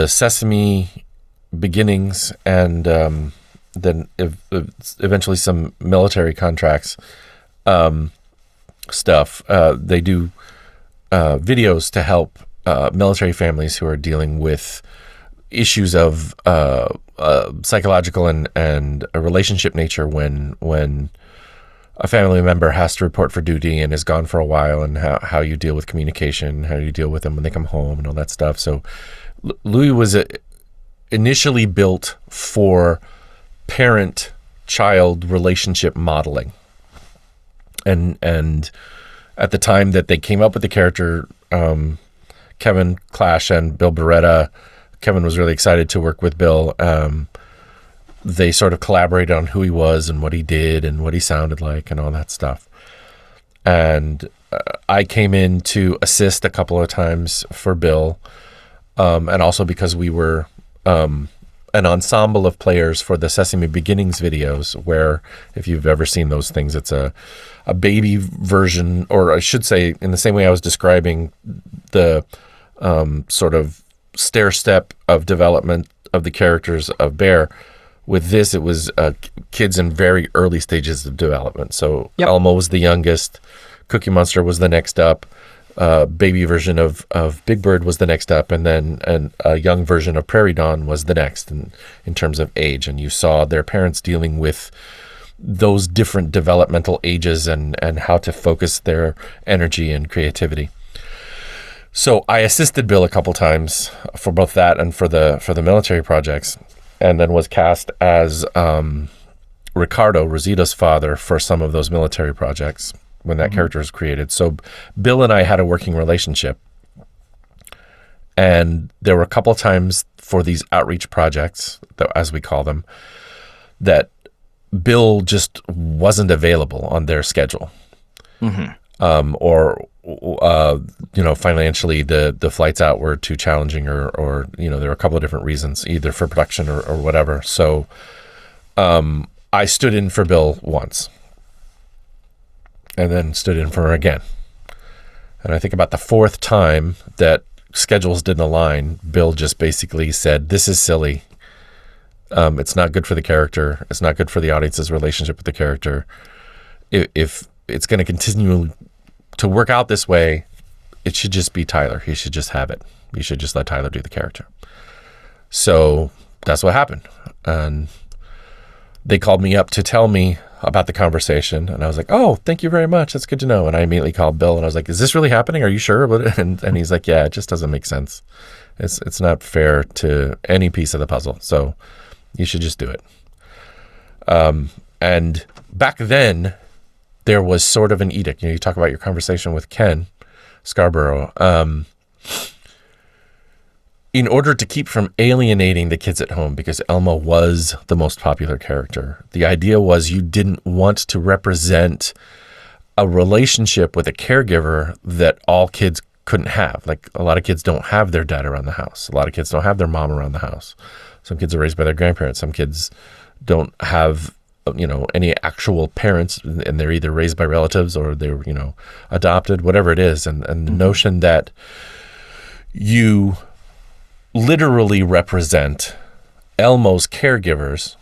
Sesame beginnings, and then eventually some military contracts stuff. They do videos to help military families who are dealing with issues of psychological and a relationship nature when a family member has to report for duty and is gone for a while, and how you deal with communication, how you deal with them when they come home, and all that stuff. So Louie was initially built for parent-child relationship modeling. And at the time that they came up with the character, Kevin Clash and Bill Beretta, Kevin was really excited to work with Bill. They sort of collaborated on who he was and what he did and what he sounded like and all that stuff. And I came in to assist a couple of times for Bill, and also because we were an ensemble of players for the Sesame Beginnings videos, where, if you've ever seen those things, it's a baby version, or I should say, in the same way I was describing the sort of stair step of development of the characters of Bear. With this, it was kids in very early stages of development. So yep. Elmo was the youngest, Cookie Monster was the next up, baby version of Big Bird was the next up, and then a young version of Prairie Dawn was the next in terms of age. And you saw their parents dealing with those different developmental ages and how to focus their energy and creativity. So I assisted Bill a couple times for both that and for the military projects, and then was cast as Ricardo, Rosita's father, for some of those military projects when that character was created. So Bill and I had a working relationship. And there were a couple of times for these outreach projects, as we call them, that Bill just wasn't available on their schedule. Or financially the flights out were too challenging, or there were a couple of different reasons, either for production or whatever. So I stood in for Bill once, and then stood in for her again. And I think about the fourth time that schedules didn't align, Bill just basically said, "This is silly. It's not good for the character. It's not good for the audience's relationship with the character. If it's going to continue to work out this way, it should just be Tyler. He should just have it. You should just let Tyler do the character." So that's what happened. And they called me up to tell me about the conversation. And I was like, "Oh, thank you very much. That's good to know." And I immediately called Bill and I was like, "Is this really happening? Are you sure?" And he's like, "Yeah, it just doesn't make sense. It's not fair to any piece of the puzzle. So you should just do it." And back then, there was sort of an edict. You talk about your conversation with Ken Scarborough. In order to keep from alienating the kids at home, because Elmo was the most popular character, the idea was you didn't want to represent a relationship with a caregiver that all kids couldn't have. Like, a lot of kids don't have their dad around the house. A lot of kids don't have their mom around the house. Some kids are raised by their grandparents. Some kids don't have any actual parents, and they're either raised by relatives or they're adopted, whatever it is. And the notion that you literally represent Elmo's caregivers,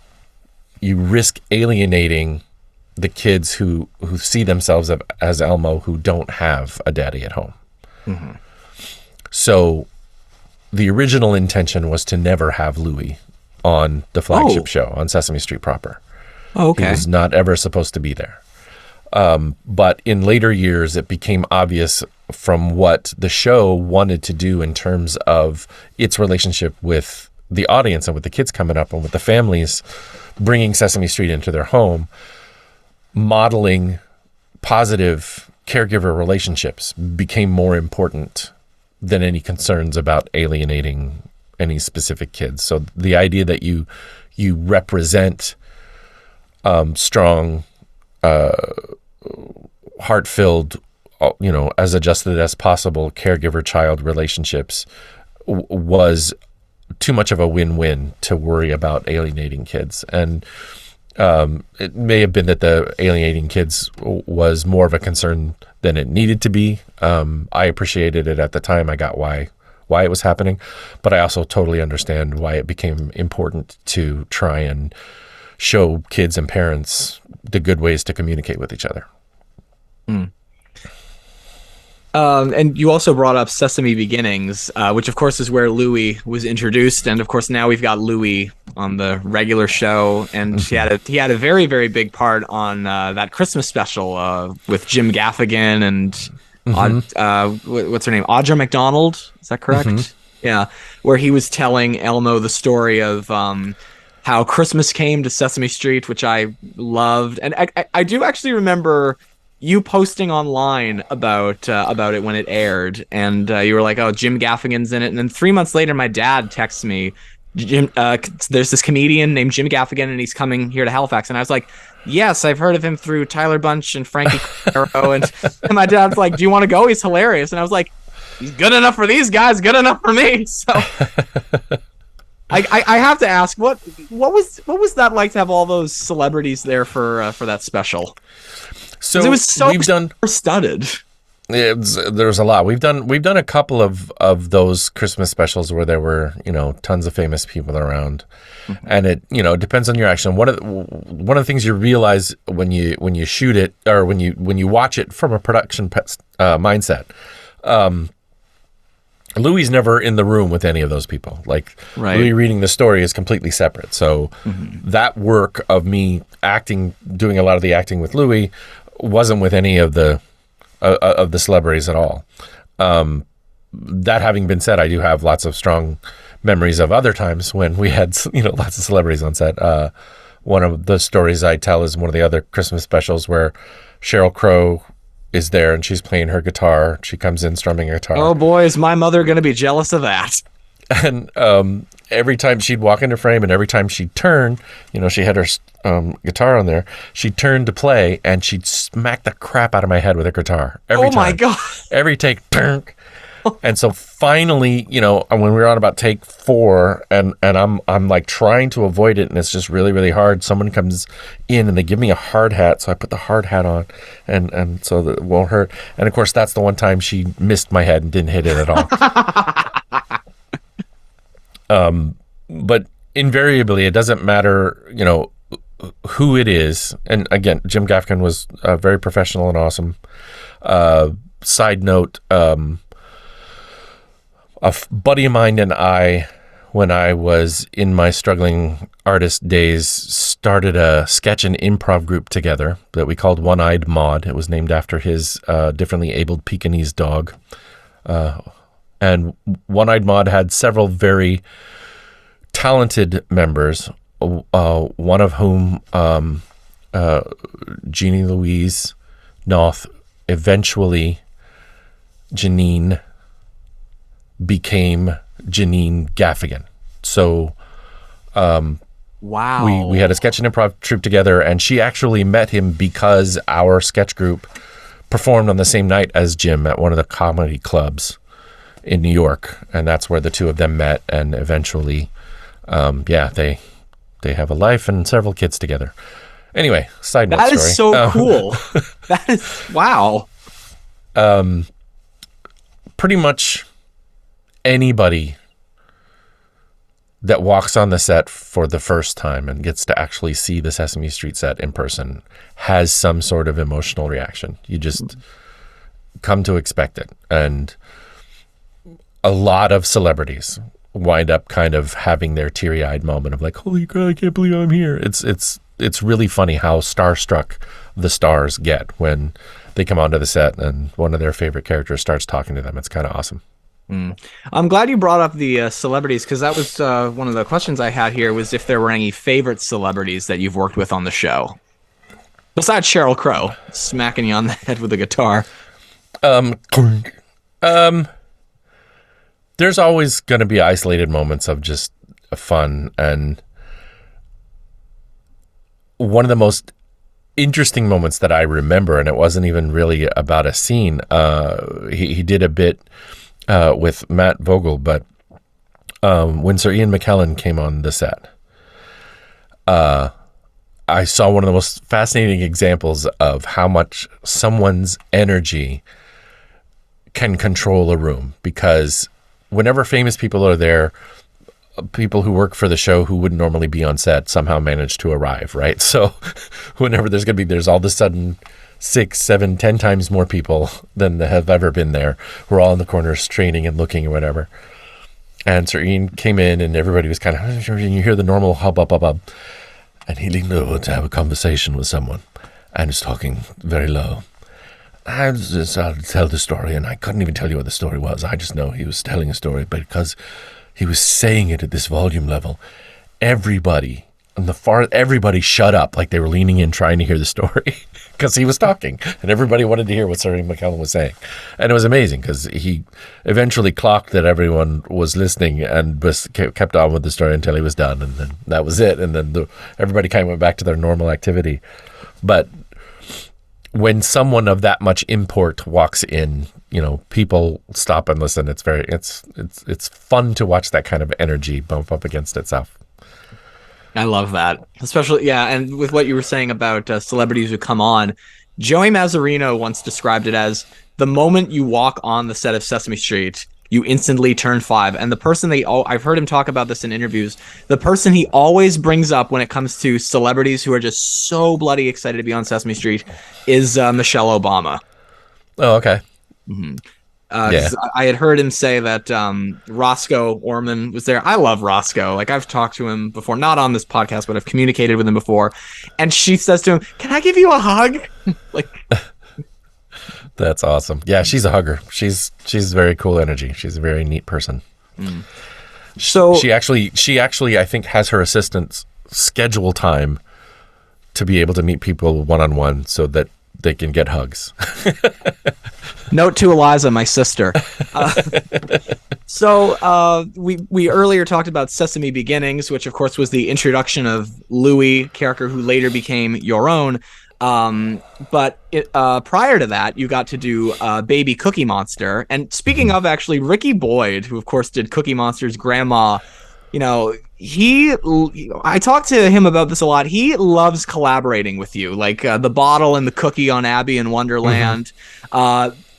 you risk alienating the kids who see themselves as Elmo, who don't have a daddy at home. So the original intention was to never have Louie on the flagship show on Sesame Street proper. Oh, okay. He was not ever supposed to be there. But in later years, it became obvious from what the show wanted to do in terms of its relationship with the audience and with the kids coming up and with the families, bringing Sesame Street into their home, modeling positive caregiver relationships became more important than any concerns about alienating any specific kids. So the idea that you represent strong, heart-filled, as adjusted as possible caregiver-child relationships was too much of a win-win to worry about alienating kids. And it may have been that the alienating kids was more of a concern than it needed to be. I appreciated it at the time. I got why it was happening, but I also totally understand why it became important to try and show kids and parents the good ways to communicate with each other. And you also brought up Sesame Beginnings, which of course is where Louie was introduced, and of course now we've got Louie on the regular show, and he had a very, very big part on that Christmas special with Jim Gaffigan and what's her name, Audra McDonald, is that correct? Yeah, where he was telling Elmo the story of how Christmas came to Sesame Street, which I loved, and I do actually remember you posting online about it when it aired, and you were like, "Oh, Jim Gaffigan's in it." And then 3 months later, my dad texts me, "There's this comedian named Jim Gaffigan, and he's coming here to Halifax." And I was like, "Yes, I've heard of him through Tyler Bunch and Frankie Caro." And my dad's like, "Do you want to go? He's hilarious." And I was like, "He's good enough for these guys, good enough for me." So I have to ask, what was that like to have all those celebrities there for that special? So it was so studded. There's a lot. We've done a couple of those Christmas specials where there were tons of famous people around, and it depends on your action. One of the things you realize when you shoot it, or when you watch it from a production mindset. Louie's never in the room with any of those people. Like, right. Louie reading the story is completely separate. So that work of me doing a lot of the acting with Louie wasn't with any of the celebrities at all. That having been said, I do have lots of strong memories of other times when we had lots of celebrities on set. one of the stories I tell is one of the other Christmas specials where Sheryl Crow is there and she's playing her guitar. She comes in strumming a guitar. Oh boy, is my mother going to be jealous of that. And every time she'd walk into frame and every time she'd turn, she had her guitar on there, she'd turn to play and she'd smack the crap out of my head with her guitar. Every time. My God. Every take, and so finally, when we were on about take 4 and I'm like trying to avoid it and it's just really, really hard. Someone comes in and they give me a hard hat. So I put the hard hat on and so that it won't hurt. And of course, that's the one time she missed my head and didn't hit it at all. But invariably, it doesn't matter, who it is. And again, Jim Gaffigan was very professional and awesome. Side note, a buddy of mine and I, when I was in my struggling artist days, started a sketch and improv group together that we called One-Eyed Maud. It was named after his differently abled Pekingese dog. And One-Eyed Maud had several very talented members, one of whom, Jeannie Louise Noth, eventually Janine became Janine Gaffigan. So wow. We had a sketch and improv troupe together, and she actually met him because our sketch group performed on the same night as Jim at one of the comedy clubs in New York, and that's where the two of them met, and eventually they have a life and several kids together. Anyway, side note story. That is so cool. That is, wow. Pretty much anybody that walks on the set for the first time and gets to actually see the Sesame Street set in person has some sort of emotional reaction. You just come to expect it. And a lot of celebrities wind up kind of having their teary-eyed moment of like, holy crap, I can't believe I'm here. It's really funny how starstruck the stars get when they come onto the set and one of their favorite characters starts talking to them. It's kind of awesome. I'm glad you brought up the celebrities, because that was one of the questions I had here, was if there were any favorite celebrities that you've worked with on the show. Besides Sheryl Crow smacking you on the head with a guitar. There's always going to be isolated moments of just fun, and one of the most interesting moments that I remember, and it wasn't even really about a scene, he did a bit with Matt Vogel, but when Sir Ian McKellen came on the set, I saw one of the most fascinating examples of how much someone's energy can control a room, because whenever famous people are there, people who work for the show who wouldn't normally be on set somehow manage to arrive, right? So whenever there's all of a sudden 6, 7, 10 times more people than have ever been there. We're all in the corners training and looking or whatever. And Sir Ian came in and everybody was kind of, and you hear the normal hub. And he leaned over to have a conversation with someone and was talking very low. I just started to tell the story, and I couldn't even tell you what the story was. I just know he was telling a story, but because he was saying it at this volume level, everybody shut up, like they were leaning in trying to hear the story because he was talking, and everybody wanted to hear what Sir Ian McKellen was saying. And it was amazing because he eventually clocked that everyone was listening and kept on with the story until he was done, and then that was it. And then everybody kind of went back to their normal activity. But when someone of that much import walks in, people stop and listen. It's fun to watch that kind of energy bump up against itself. I love that. Especially, yeah, and with what you were saying about celebrities who come on, Joey Mazzarino once described it as the moment you walk on the set of Sesame Street, you instantly turn 5. And the person I've heard him talk about this in interviews, the person he always brings up when it comes to celebrities who are just so bloody excited to be on Sesame Street is Michelle Obama. Oh, okay. Mm-hmm. Yeah. I had heard him say that Roscoe Orman was there. I love Roscoe. Like, I've talked to him before, not on this podcast, but I've communicated with him before. And she says to him, "Can I give you a hug?" Like, that's awesome. Yeah, she's a hugger. She's very cool energy. She's a very neat person. So she actually I think has her assistants schedule time to be able to meet people one-on-one so that they can get hugs. Note to Eliza, my sister. We earlier talked about Sesame Beginnings, which of course was the introduction of Louie, character who later became your own. But prior to that, you got to do Baby Cookie Monster. And speaking of, actually, Ricky Boyd, who of course did Cookie Monster's grandma, you know, I talked to him about this a lot. He loves collaborating with you, like the bottle and the cookie on Abby in Wonderland.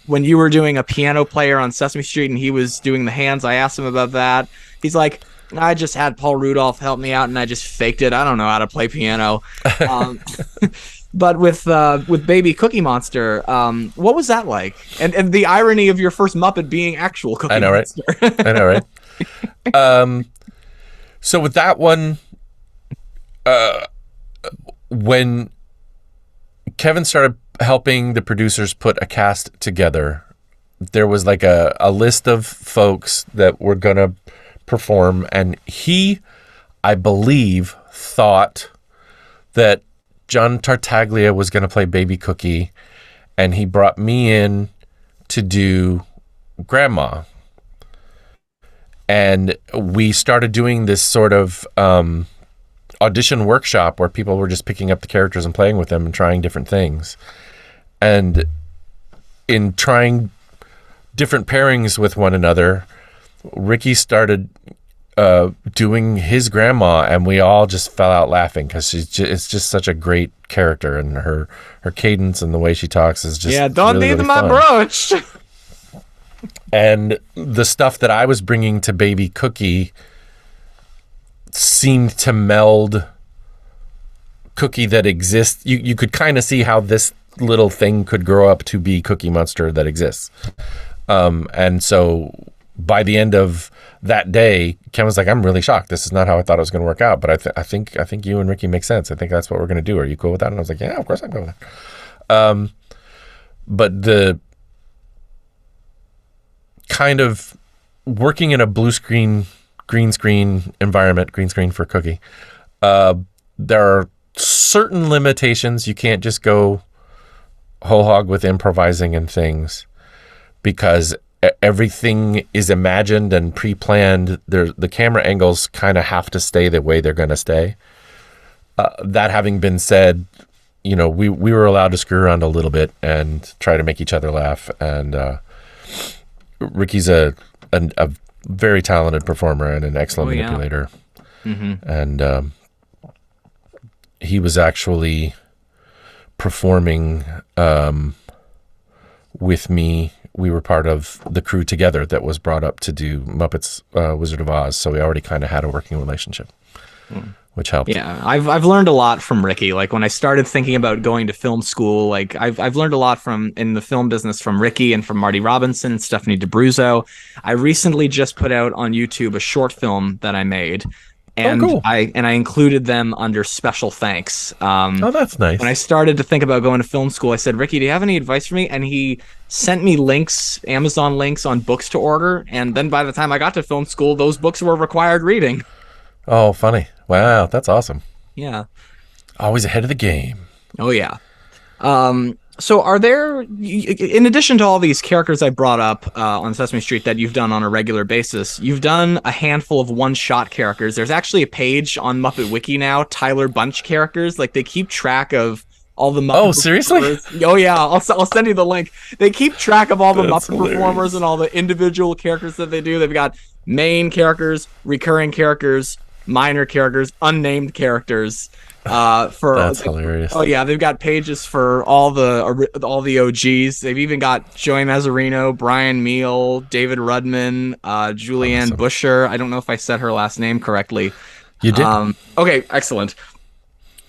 When you were doing a piano player on Sesame Street and he was doing the hands, I asked him about that. He's like, I just had Paul Rudolph help me out and I just faked it. I don't know how to play piano. But with Baby Cookie Monster, what was that like? And the irony of your first Muppet being actual Cookie Monster. Right? I know, right? So with that one, when Kevin started helping the producers put a cast together, there was like a list of folks that were going to perform. And he, I believe, thought that John Tartaglia was going to play Baby Cookie. And he brought me in to do Grandma. And we started doing this sort of audition workshop where people were just picking up the characters and playing with them and trying different things. And in trying different pairings with one another, Ricky started doing his grandma, and we all just fell out laughing because it's just such a great character, and her cadence and the way she talks is just don't really, need really my fun. brooch. And the stuff that I was bringing to Baby Cookie seemed to meld Cookie that exists. You could kind of see how this little thing could grow up to be Cookie Monster that exists. And so by the end of that day, Ken was like, I'm really shocked. This is not how I thought it was going to work out. But I think you and Ricky make sense. I think that's what we're going to do. Are you cool with that? And I was like, yeah, of course I'm cool with that. But the kind of working in a green screen environment, green screen for Cookie, there are certain limitations. You can't just go whole hog with improvising and things because everything is imagined and pre-planned. The camera angles kind of have to stay the way they're going to stay. That having been said, you know, we were allowed to screw around a little bit and try to make each other laugh. And Ricky's a very talented performer and an excellent manipulator. Mm-hmm. And he was actually performing with me. We were part of the crew together that was brought up to do Muppets Wizard of Oz, so we already kind of had a working relationship, which helped. Yeah, I've learned a lot from Ricky. Like when I started thinking about going to film school, like I've learned a lot in the film business from Ricky and from Marty Robinson and Stephanie DeBruzzo. I recently just put out on YouTube a short film that I made. And cool. I included them under special thanks. That's nice. When I started to think about going to film school, I said, Ricky, do you have any advice for me? And he sent me links, Amazon links on books to order. And then by the time I got to film school, those books were required reading. Oh, funny. Wow, that's awesome. Yeah. Always ahead of the game. Oh, yeah. So are there, in addition to all these characters I brought up on Sesame Street that you've done on a regular basis, you've done a handful of one-shot characters. There's actually a page on Muppet Wiki now, Tyler Bunch characters. Like, they keep track of all the Muppet Oh, seriously? performers. Oh, yeah. I'll send you the link. They keep track of all the That's Muppet hilarious. performers and all the individual characters that they do. They've got main characters, recurring characters, minor characters, unnamed characters. That's hilarious. Oh yeah, they've got pages for all the OGs. They've even got Joey Mazzarino, Brian Meal, David Rudman, Julianne Awesome. Busher. I don't know if I said her last name correctly. You did. Okay, excellent.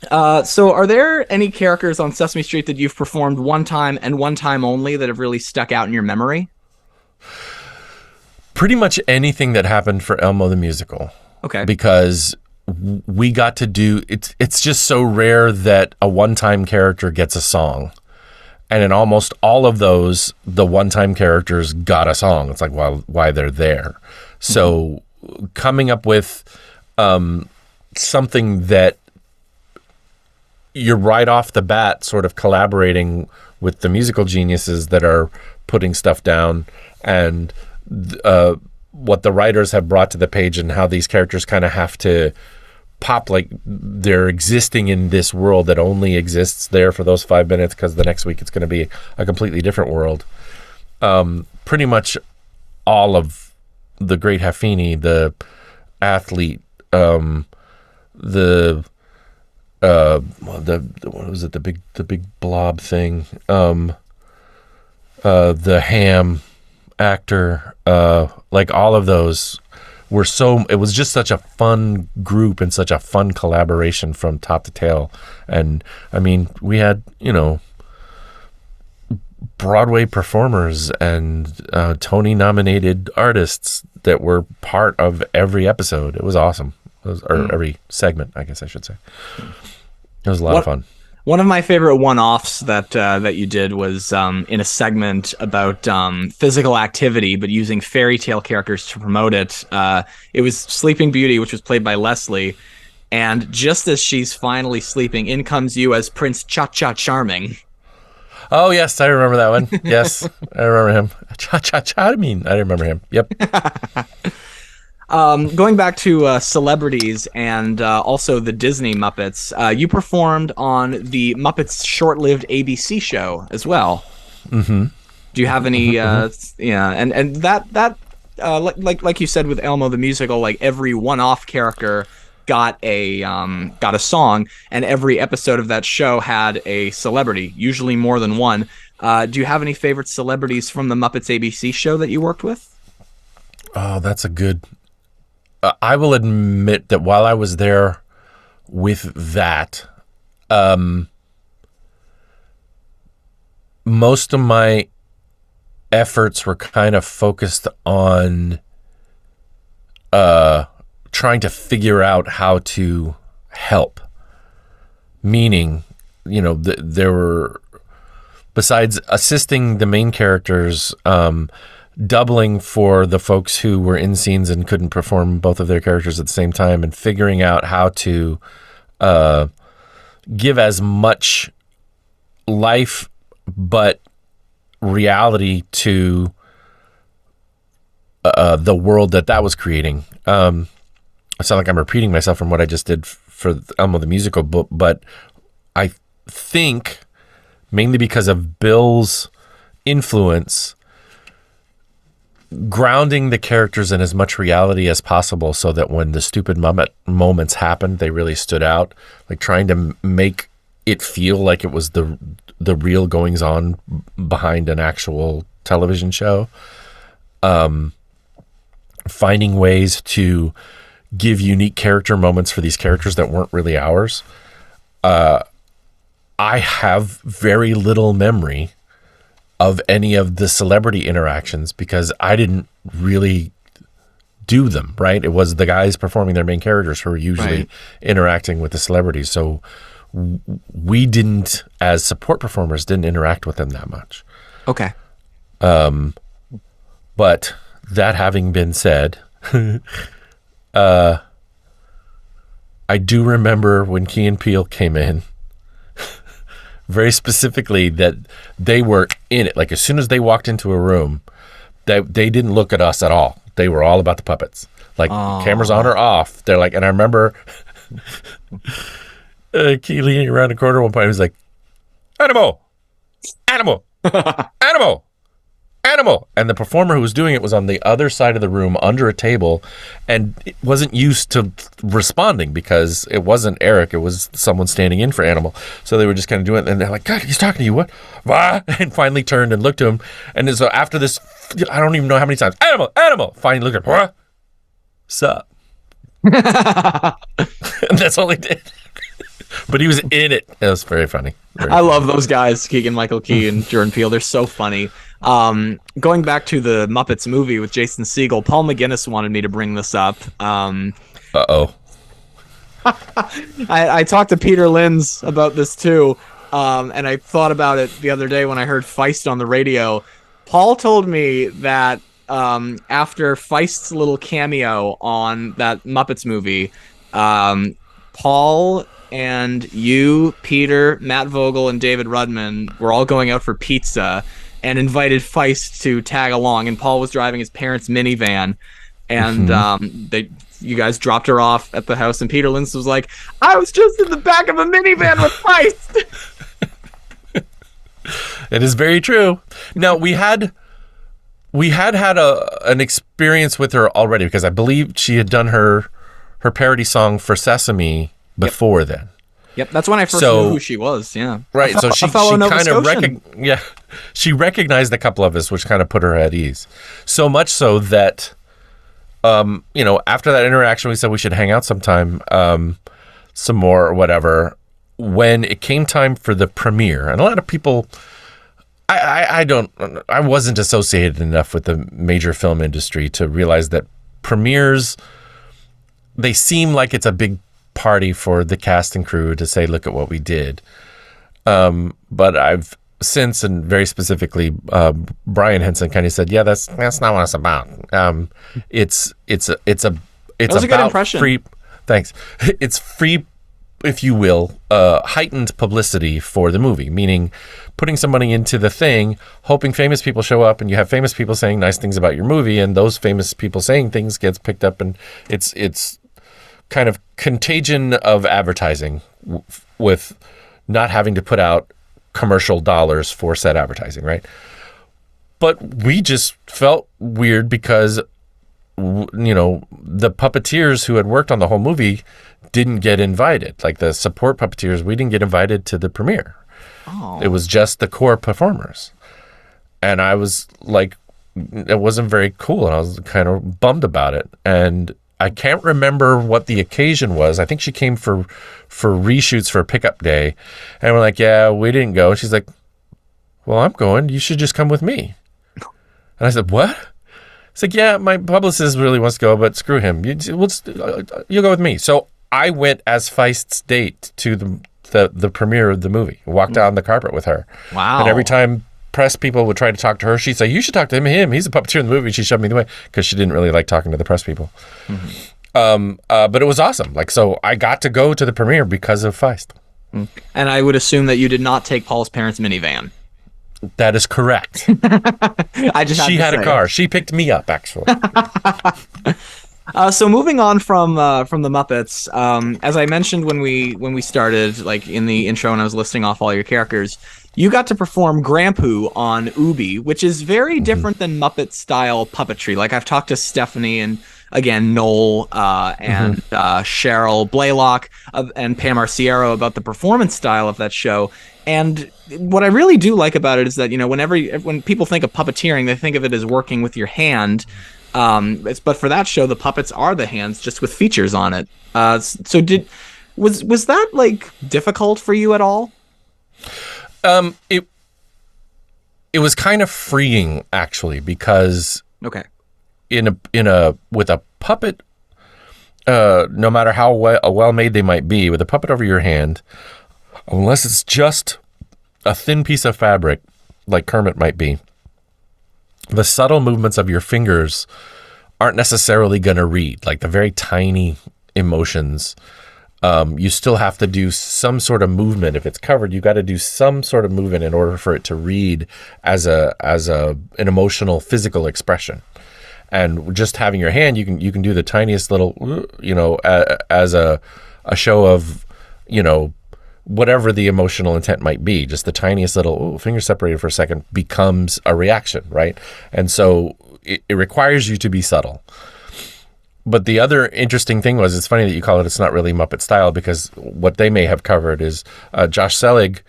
So are there any characters on Sesame Street that you've performed one time and one time only that have really stuck out in your memory? Pretty much anything that happened for Elmo the Musical. Okay. Because we got to do it's just so rare that a one-time character gets a song, and in almost all of those the one-time characters got a song. It's like why they're there. So coming up with something that you're right off the bat sort of collaborating with the musical geniuses that are putting stuff down, and what the writers have brought to the page, and how these characters kind of have to pop like they're existing in this world that only exists there for those 5 minutes, because the next week it's going to be a completely different world. Pretty much all of the Great Hafini, the athlete, the what was it, the big blob thing, the ham actor, like all of those were it was just such a fun group and such a fun collaboration from top to tail. And I mean, we had, Broadway performers and Tony nominated artists that were part of every episode. It was awesome. Or every segment, I guess I should say. It was a lot of fun. One of my favorite one-offs that you did was in a segment about physical activity, but using fairy tale characters to promote it. It was Sleeping Beauty, which was played by Leslie, and just as she's finally sleeping, in comes you as Prince Cha-Cha Charming. Oh, yes, I remember that one. Yes, I remember him. Cha-Cha-Cha, I remember him. Yep. Going back to celebrities and also the Disney Muppets, you performed on the Muppets short-lived ABC show as well. Mm-hmm. Do you have any? And that like you said with Elmo the musical, like every one-off character got a song, and every episode of that show had a celebrity, usually more than one. Do you have any favorite celebrities from the Muppets ABC show that you worked with? Oh, that's a good. I will admit that while I was there with that, most of my efforts were kind of focused on trying to figure out how to help. Meaning, there were, besides assisting the main characters, doubling for the folks who were in scenes and couldn't perform both of their characters at the same time, and figuring out how to give as much life but reality to the world that was creating. I sound like I'm repeating myself from what I just did for Elmo the Musical, but I think mainly because of Bill's influence, grounding the characters in as much reality as possible, so that when the stupid Muppet moments happened, they really stood out. Like trying to make it feel like it was the real goings on behind an actual television show. Finding ways to give unique character moments for these characters that weren't really ours. I have very little memory of any of the celebrity interactions because I didn't really do them, right? It was the guys performing their main characters who were usually interacting with the celebrities. So we didn't, as support performers, didn't interact with them that much. Okay. But that having been said, I do remember when Key and Peele came in, very specifically that they were in it. Like as soon as they walked into a room, they didn't look at us at all. They were all about the puppets. Like cameras on or off. They're like, and I remember Key leaning around the corner one point, he was like, "Animal, animal, animal, animal." And the performer who was doing it was on the other side of the room under a table and it wasn't used to responding because it wasn't Eric, it was someone standing in for Animal. So they were just kind of doing it and they're like, "God, he's talking to you, what?" And finally turned and looked to him. And so after this, I don't even know how many times, "Animal, animal," finally looked at him, "What? Sup?" And that's all he did. But he was in it. It was very funny. I love those guys, Keegan-Michael Key and Jordan Peele. They're so funny. Going back to the Muppets movie with Jason Segel, Paul McGinnis wanted me to bring this up. Uh-oh. I talked to Peter Linz about this too, and I thought about it the other day when I heard Feist on the radio. Paul told me that after Feist's little cameo on that Muppets movie, Paul and you, Peter, Matt Vogel, and David Rudman were all going out for pizza and invited Feist to tag along. And Paul was driving his parents' minivan, and you guys dropped her off at the house. And Peter Linz was like, "I was just in the back of a minivan with Feist." It is very true. Now we had an experience with her already, because I believe she had done her parody song for Sesame before then. Yep, that's when I first knew who she was. Yeah, right. So she kind of she recognized a couple of us, which kind of put her at ease. So much so that, after that interaction, we said we should hang out sometime, some more or whatever. When it came time for the premiere, and a lot of people, I wasn't associated enough with the major film industry to realize that premieres, they seem like it's a big party for the cast and crew to say, look at what we did. But I've since, and very specifically, Brian Henson kind of said, yeah, that's not what it's about. It's that was about a good impression. Free. Thanks. It's free, if you will, heightened publicity for the movie, meaning putting somebody into the thing, hoping famous people show up, and you have famous people saying nice things about your movie, and those famous people saying things gets picked up, and it's kind of contagion of advertising with not having to put out commercial dollars for said advertising, right? But we just felt weird because, the puppeteers who had worked on the whole movie didn't get invited. Like the support puppeteers, we didn't get invited to the premiere. Oh. It was just the core performers. And I was like, it wasn't very cool, and I was kind of bummed about it. And I can't remember what the occasion was. I think she came for reshoots for pickup day. And we're like, yeah, we didn't go. And she's like, well, I'm going. You should just come with me. And I said, what? It's like, yeah, my publicist really wants to go, but screw him. You'll go with me. So I went as Feist's date to the premiere of the movie. Walked down the carpet with her. Wow. And every time press people would try to talk to her, she'd say, you should talk to him. He's a puppeteer in the movie. She shoved me the way because she didn't really like talking to the press people. Mm-hmm. But it was awesome. So I got to go to the premiere because of Feist. And I would assume that you did not take Paul's parents' minivan. That is correct. She had a car. She picked me up, actually. So moving on from the Muppets, as I mentioned when we started, like in the intro, and I was listing off all your characters, you got to perform Grampu on Oobi, which is very different than Muppet style puppetry. Like I've talked to Stephanie and again Noel and Cheryl Blaylock and Pam Arciero about the performance style of that show. And what I really do like about it is that when people think of puppeteering, they think of it as working with your hand. But for that show, the puppets are the hands, just with features on it. So was that like difficult for you at all? It was kind of freeing, actually, because with a puppet, no matter how well made they might be, with a puppet over your hand, unless it's just a thin piece of fabric like Kermit might be, the subtle movements of your fingers aren't necessarily going to read, like the very tiny emotions. You still have to do some sort of movement. If it's covered, you got to do some sort of movement in order for it to read as an emotional physical expression. And just having your hand, you can do the tiniest little, as a show of, whatever the emotional intent might be. Just the tiniest little finger separated for a second becomes a reaction, right? And so it requires you to be subtle. But the other interesting thing was, it's funny that you call it's not really Muppet style, because what they may have covered is Josh Selig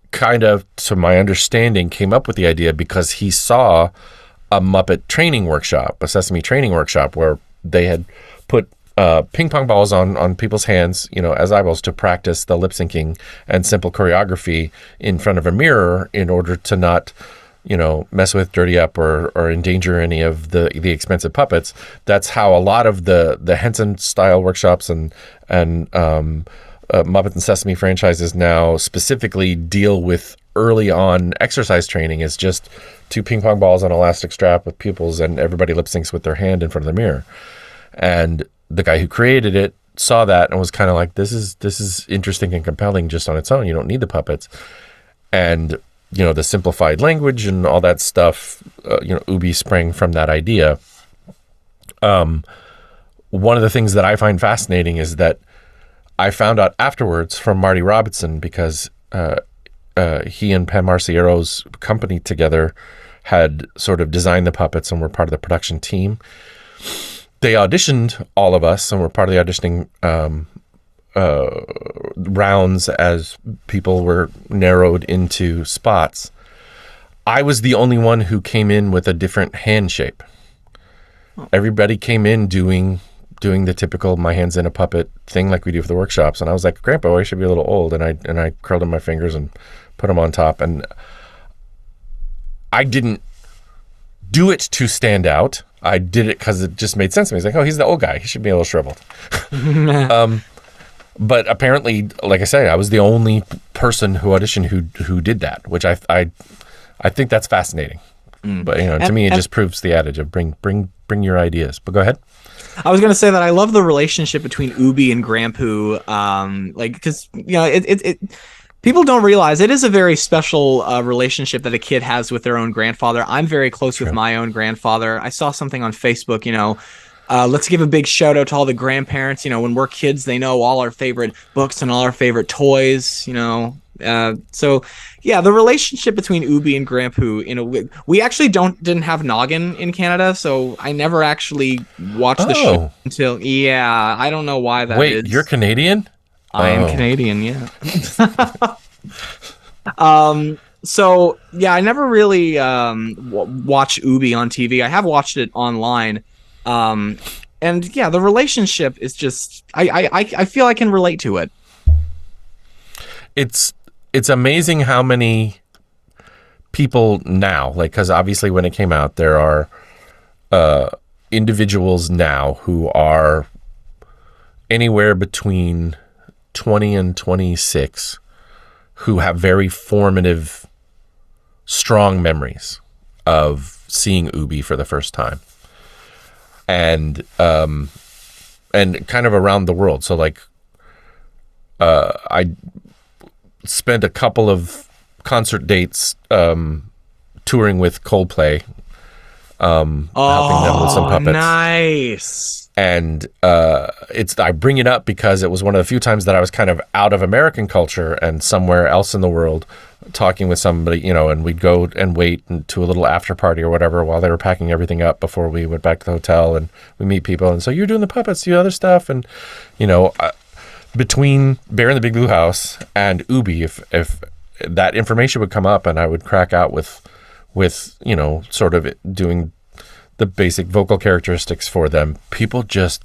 kind of, to my understanding, came up with the idea because he saw a Muppet training workshop, a Sesame training workshop, where they had put ping pong balls on people's hands, as eyeballs, to practice the lip syncing and simple choreography in front of a mirror in order to not mess with, dirty up, or endanger any of the expensive puppets. That's how a lot of the Henson style workshops and Muppet and Sesame franchises now specifically deal with early on exercise training. Is just 2 ping pong balls on an elastic strap with pupils, and everybody lip syncs with their hand in front of the mirror. And the guy who created it saw that and was kind of like, this is interesting and compelling just on its own. You don't need the puppets. And, the simplified language and all that stuff, Ubie sprang from that idea. One of the things that I find fascinating is that I found out afterwards from Marty Robinson, because he and Pam Marciero's company together had sort of designed the puppets and were part of the production team. They auditioned all of us and were part of the auditioning rounds as people were narrowed into spots. I was the only one who came in with a different hand shape. Everybody came in doing the typical my hand's in a puppet thing like we do for the workshops, and I was like, Grandpa, I should be a little old, and I curled in my fingers and put them on top, and I didn't do it to stand out. I did it because it just made sense to me. It's like, oh, he's the old guy, he should be a little shriveled. But apparently, like I say, I was the only person who auditioned who did that, which I think that's fascinating. But to me, it just proves the adage of bring your ideas. But go ahead. I was going to say that I love the relationship between Ubie and Grampu, because people don't realize it is a very special relationship that a kid has with their own grandfather. I'm very close with my own grandfather. I saw something on Facebook, let's give a big shout out to all the grandparents. When we're kids, they know all our favorite books and all our favorite toys, So yeah, the relationship between Ubie and Grampu, we actually didn't have Noggin in Canada, so I never actually watched the show until, I don't know why that is. Wait, you're Canadian? I am Canadian, yeah. So yeah, I never really watched Ubie on TV. I have watched it online. And yeah, the relationship is just, I feel I can relate to it. It's amazing how many people now, because obviously when it came out, there are individuals now who are anywhere between 20 and 26 who have very formative, strong memories of seeing Ubie for the first time. And kind of around the world. So I spent a couple of concert dates touring with Coldplay, helping them with some puppets. Nice. And I bring it up because it was one of the few times that I was kind of out of American culture and somewhere else in the world, talking with somebody, and we'd go and wait to a little after party or whatever while they were packing everything up before we went back to the hotel, and we meet people, and so you're doing the puppets, you other stuff, and between Bear in the Big Blue House and Ubie, if that information would come up and I would crack out with sort of doing the basic vocal characteristics for them, people just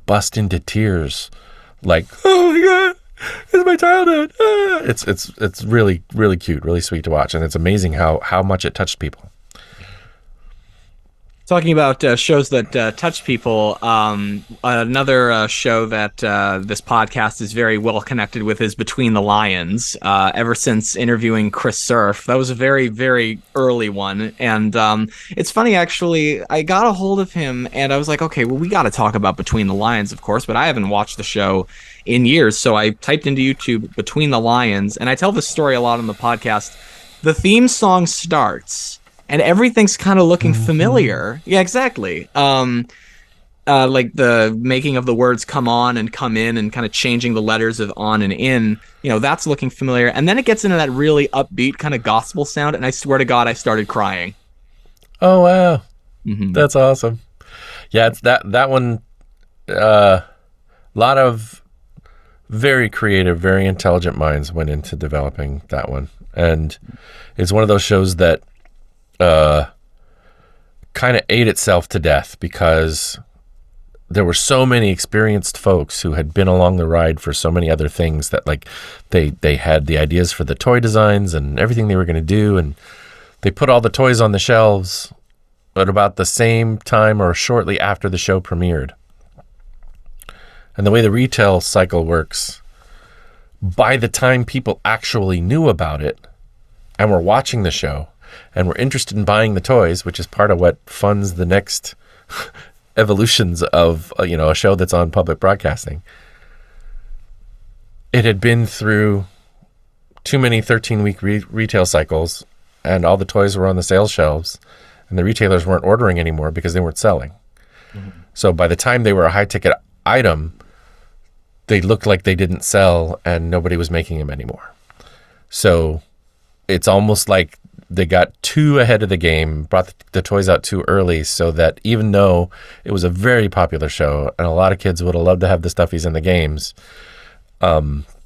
bust into tears, oh my God, it's my childhood. It's really, really cute, really sweet to watch, and it's amazing how much it touched people. Talking about shows that touch people, another show that this podcast is very well connected with is Between the Lions. Ever since interviewing Chris Surf, that was a very, very early one. And it's funny, actually, I got a hold of him and I was like, okay, well, we got to talk about Between the Lions, of course, but I haven't watched the show in years. So I typed into YouTube Between the Lions, and I tell this story a lot on the podcast. The theme song starts and everything's kind of looking familiar. Yeah, exactly. Like the making of the words come on and come in and kind of changing the letters of on and in, that's looking familiar. And then it gets into that really upbeat kind of gospel sound. And I swear to God, I started crying. Oh, wow. Mm-hmm. That's awesome. Yeah, it's that one. A lot of very creative, very intelligent minds went into developing that one. And it's one of those shows that kind of ate itself to death because there were so many experienced folks who had been along the ride for so many other things that they had the ideas for the toy designs and everything they were going to do, and they put all the toys on the shelves at about the same time or shortly after the show premiered. And the way the retail cycle works, by the time people actually knew about it and were watching the show and were interested in buying the toys, which is part of what funds the next evolutions of a show that's on public broadcasting. It had been through too many 13-week retail cycles, and all the toys were on the sales shelves, and the retailers weren't ordering anymore because they weren't selling. Mm-hmm. So by the time they were a high-ticket item, they looked like they didn't sell, and nobody was making them anymore. So it's almost like they got too ahead of the game, brought the toys out too early, so that even though it was a very popular show and a lot of kids would have loved to have the stuffies in the games,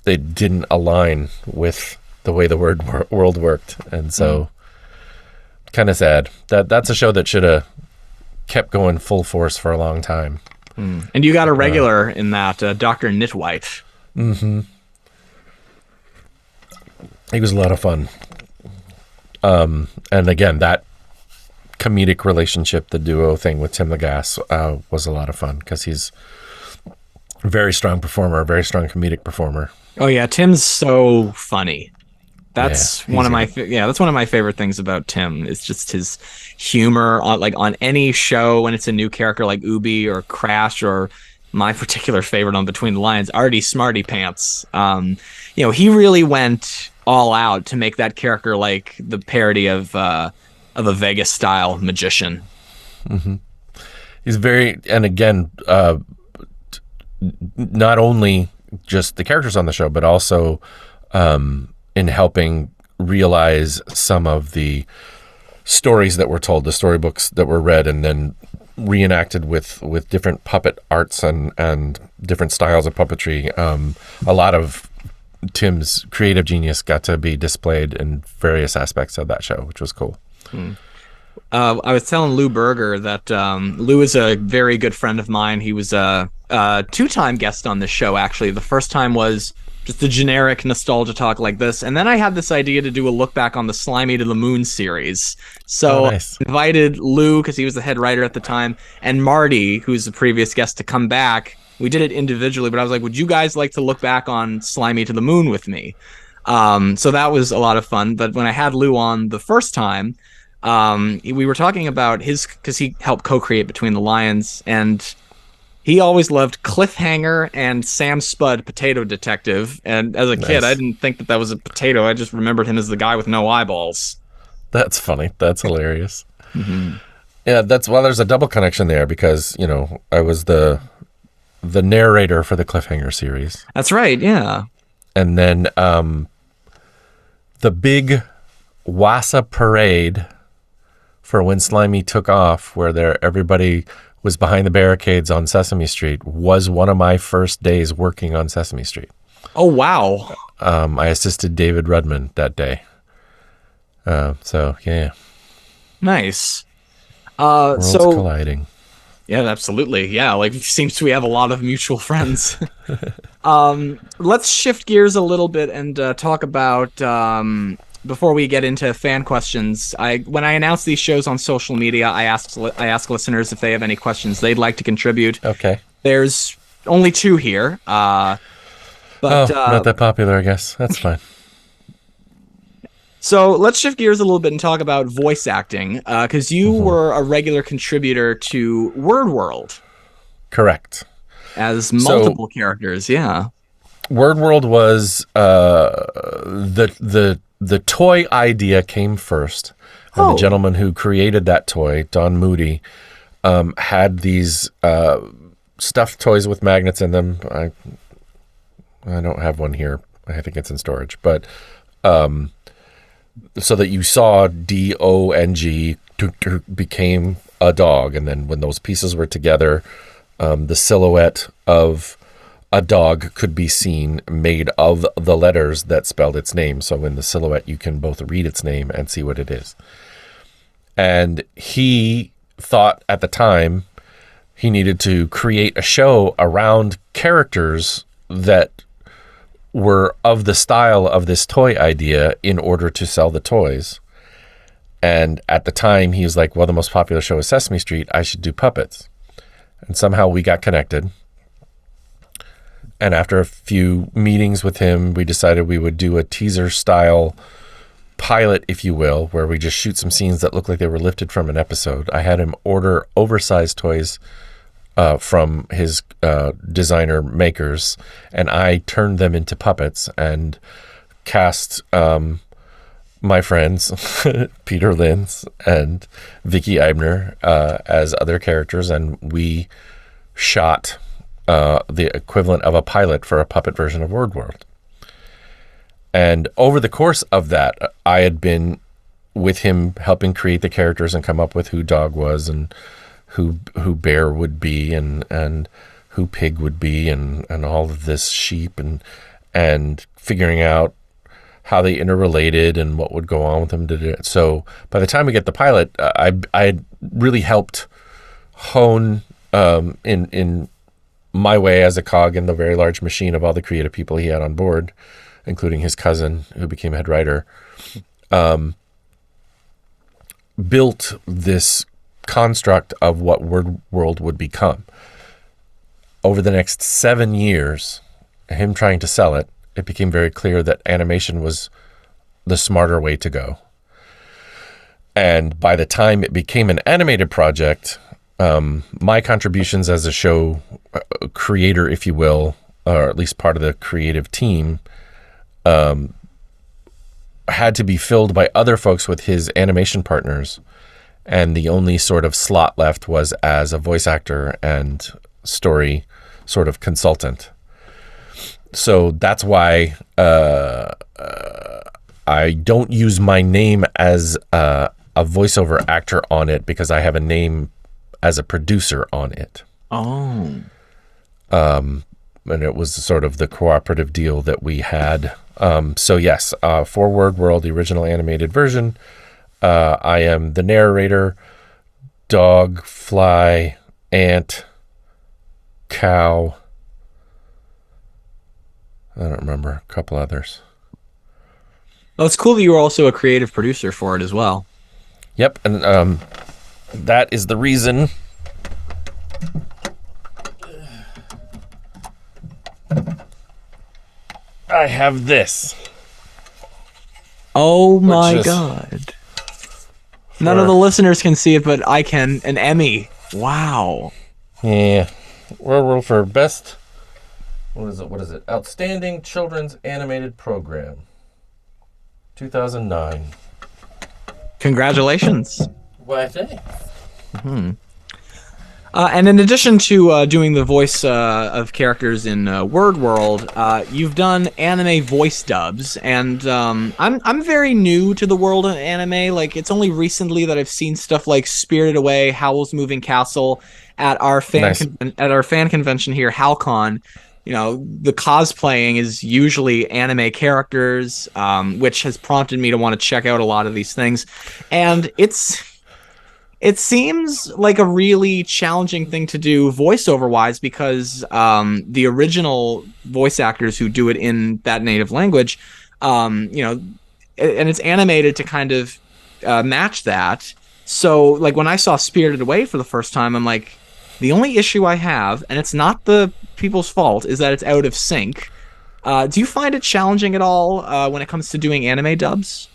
they didn't align with the way the world worked. And so kind of sad. That's a show that should have kept going full force for a long time. And you got a regular in that, Dr. Nitwhite. Mm-hmm. He was a lot of fun. And again, that comedic relationship, the duo thing with Tim the Gas, was a lot of fun because he's a very strong performer, a very strong comedic performer. Oh yeah, Tim's so funny. That's one of my that's one of my favorite things about Tim. It's just his humor on any show when it's a new character like Ubie or Crash, or my particular favorite on Between the Lines, Artie Smarty Pants. He really went all out to make that character like the parody of a Vegas style magician. Mm-hmm. He's very, and again, not only just the characters on the show, but also in helping realize some of the stories that were told, the storybooks that were read and then reenacted with different puppet arts and different styles of puppetry. A lot of Tim's creative genius got to be displayed in various aspects of that show, which was cool. I was telling Lou Berger that Lou is a very good friend of mine. He was a two-time guest on this show, actually. The first time was just a generic nostalgia talk like this, and then I had this idea to do a look back on the Slimy to the Moon series. So nice. I invited Lou, because he was the head writer at the time, and Marty, who's the previous guest, to come back. We did it individually, but I was like, would you guys like to look back on Slimy to the Moon with me? So that was a lot of fun. But when I had Lou on the first time, we were talking about because he helped co-create Between the Lions, and he always loved Cliffhanger and Sam Spud, Potato Detective. And as a kid, I didn't think that was a potato. I just remembered him as the guy with no eyeballs. That's funny. That's hilarious. Mm-hmm. Yeah, there's a double connection there because, I was the narrator for the Cliffhanger series. That's right, yeah. And then the big Wassa parade for when Slimy took off, where everybody was behind the barricades on Sesame Street, was one of my first days working on Sesame Street. Oh, wow. I assisted David Rudman that day. So, yeah. Nice. Worlds colliding. Yeah, absolutely. Yeah, it seems we have a lot of mutual friends. Let's shift gears a little bit and talk about, before we get into fan questions, when I announce these shows on social media, I ask listeners if they have any questions they'd like to contribute. Okay. There's only 2 here. But not that popular, I guess. That's fine. So let's shift gears a little bit and talk about voice acting, because you were a regular contributor to WordWorld. Correct. As multiple characters, yeah. WordWorld was the toy idea came first. And the gentleman who created that toy, Don Moody, had these stuffed toys with magnets in them. I don't have one here. I think it's in storage, but so that you saw DONG became a dog, and then when those pieces were together, the silhouette of a dog could be seen made of the letters that spelled its name. So in the silhouette, you can both read its name and see what it is. And he thought at the time he needed to create a show around characters that were of the style of this toy idea in order to sell the toys. And at the time, he was like, well, the most popular show is Sesame Street. I should do puppets. And somehow we got connected. And after a few meetings with him, we decided we would do a teaser-style pilot, if you will, where we just shoot some scenes that look like they were lifted from an episode. I had him order oversized toys from his designer makers, and I turned them into puppets and cast my friends, Peter Linz and Vicky Eibner, as other characters, and we shot the equivalent of a pilot for a puppet version of WordWorld. And over the course of that, I had been with him helping create the characters and come up with who Dog was and who Bear would be and who Pig would be and all of this sheep and figuring out how they interrelated and what would go on with them. So by the time we get the pilot, I had really helped hone in my way as a cog in the very large machine of all the creative people he had on board, including his cousin who became head writer, built this construct of what WordWorld would become. Over the next 7 years, him trying to sell it, it became very clear that animation was the smarter way to go. And by the time it became an animated project, my contributions as a show creator, if you will, or at least part of the creative team, had to be filled by other folks with his animation partners. And the only sort of slot left was as a voice actor and story sort of consultant. So that's why I don't use my name as a voiceover actor on it, because I have a name as a producer on it. Oh. And it was sort of the cooperative deal that we had. So yes, for WordWorld, the original animated version, I am the narrator, dog, fly, ant, cow. I don't remember, a couple others. Well, it's cool that you were also a creative producer for it as well. Yep, and that is the reason I have this. Oh my God. None of the listeners can see it, but I can. An Emmy. Wow. Yeah. WordWorld for best... What is it? Outstanding Children's Animated Program. 2009. Congratulations. Why, thanks. Mm-hmm. And in addition to doing the voice of characters in WordWorld, you've done anime voice dubs, and I'm very new to the world of anime. Like, it's only recently that I've seen stuff like Spirited Away, Howl's Moving Castle at our fan convention here, HowlCon. You know, the cosplaying is usually anime characters, which has prompted me to want to check out a lot of these things. And it seems like a really challenging thing to do voiceover-wise, because the original voice actors who do it in that native language, and it's animated to kind of match that. So, like, when I saw Spirited Away for the first time, I'm like, the only issue I have, and it's not the people's fault, is that it's out of sync. Do you find it challenging at all when it comes to doing anime dubs?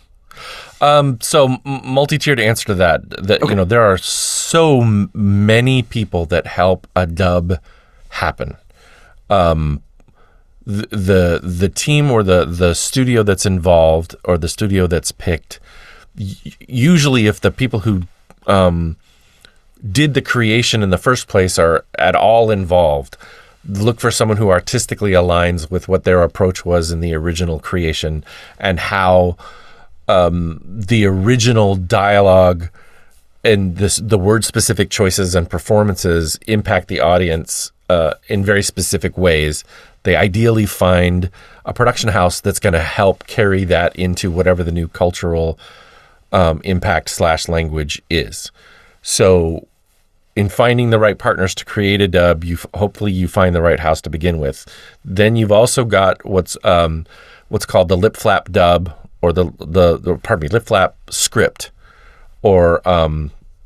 So multi-tiered answer to that. Okay. There are so many people that help a dub happen. The team or the studio that's involved, or the studio that's picked, usually if the people who did the creation in the first place are at all involved, look for someone who artistically aligns with what their approach was in the original creation and how the original dialogue and the word-specific choices and performances impact the audience in very specific ways. They ideally find a production house that's going to help carry that into whatever the new cultural impact / language is. So in finding the right partners to create a dub, hopefully you find the right house to begin with. Then you've also got what's called the lip flap dub, or the lip flap script, or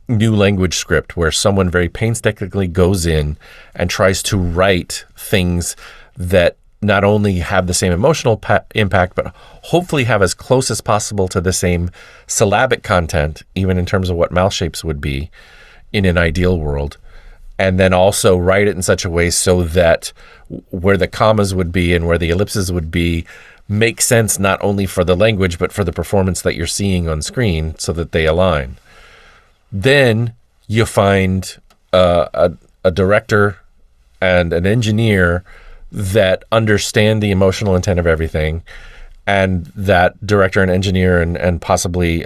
new language script, where someone very painstakingly goes in and tries to write things that not only have the same emotional impact, but hopefully have as close as possible to the same syllabic content, even in terms of what mouth shapes would be in an ideal world, and then also write it in such a way so that where the commas would be and where the ellipses would be make sense not only for the language but for the performance that you're seeing on screen so that they align. Then you find a director and an engineer that understand the emotional intent of everything, and that director and engineer and possibly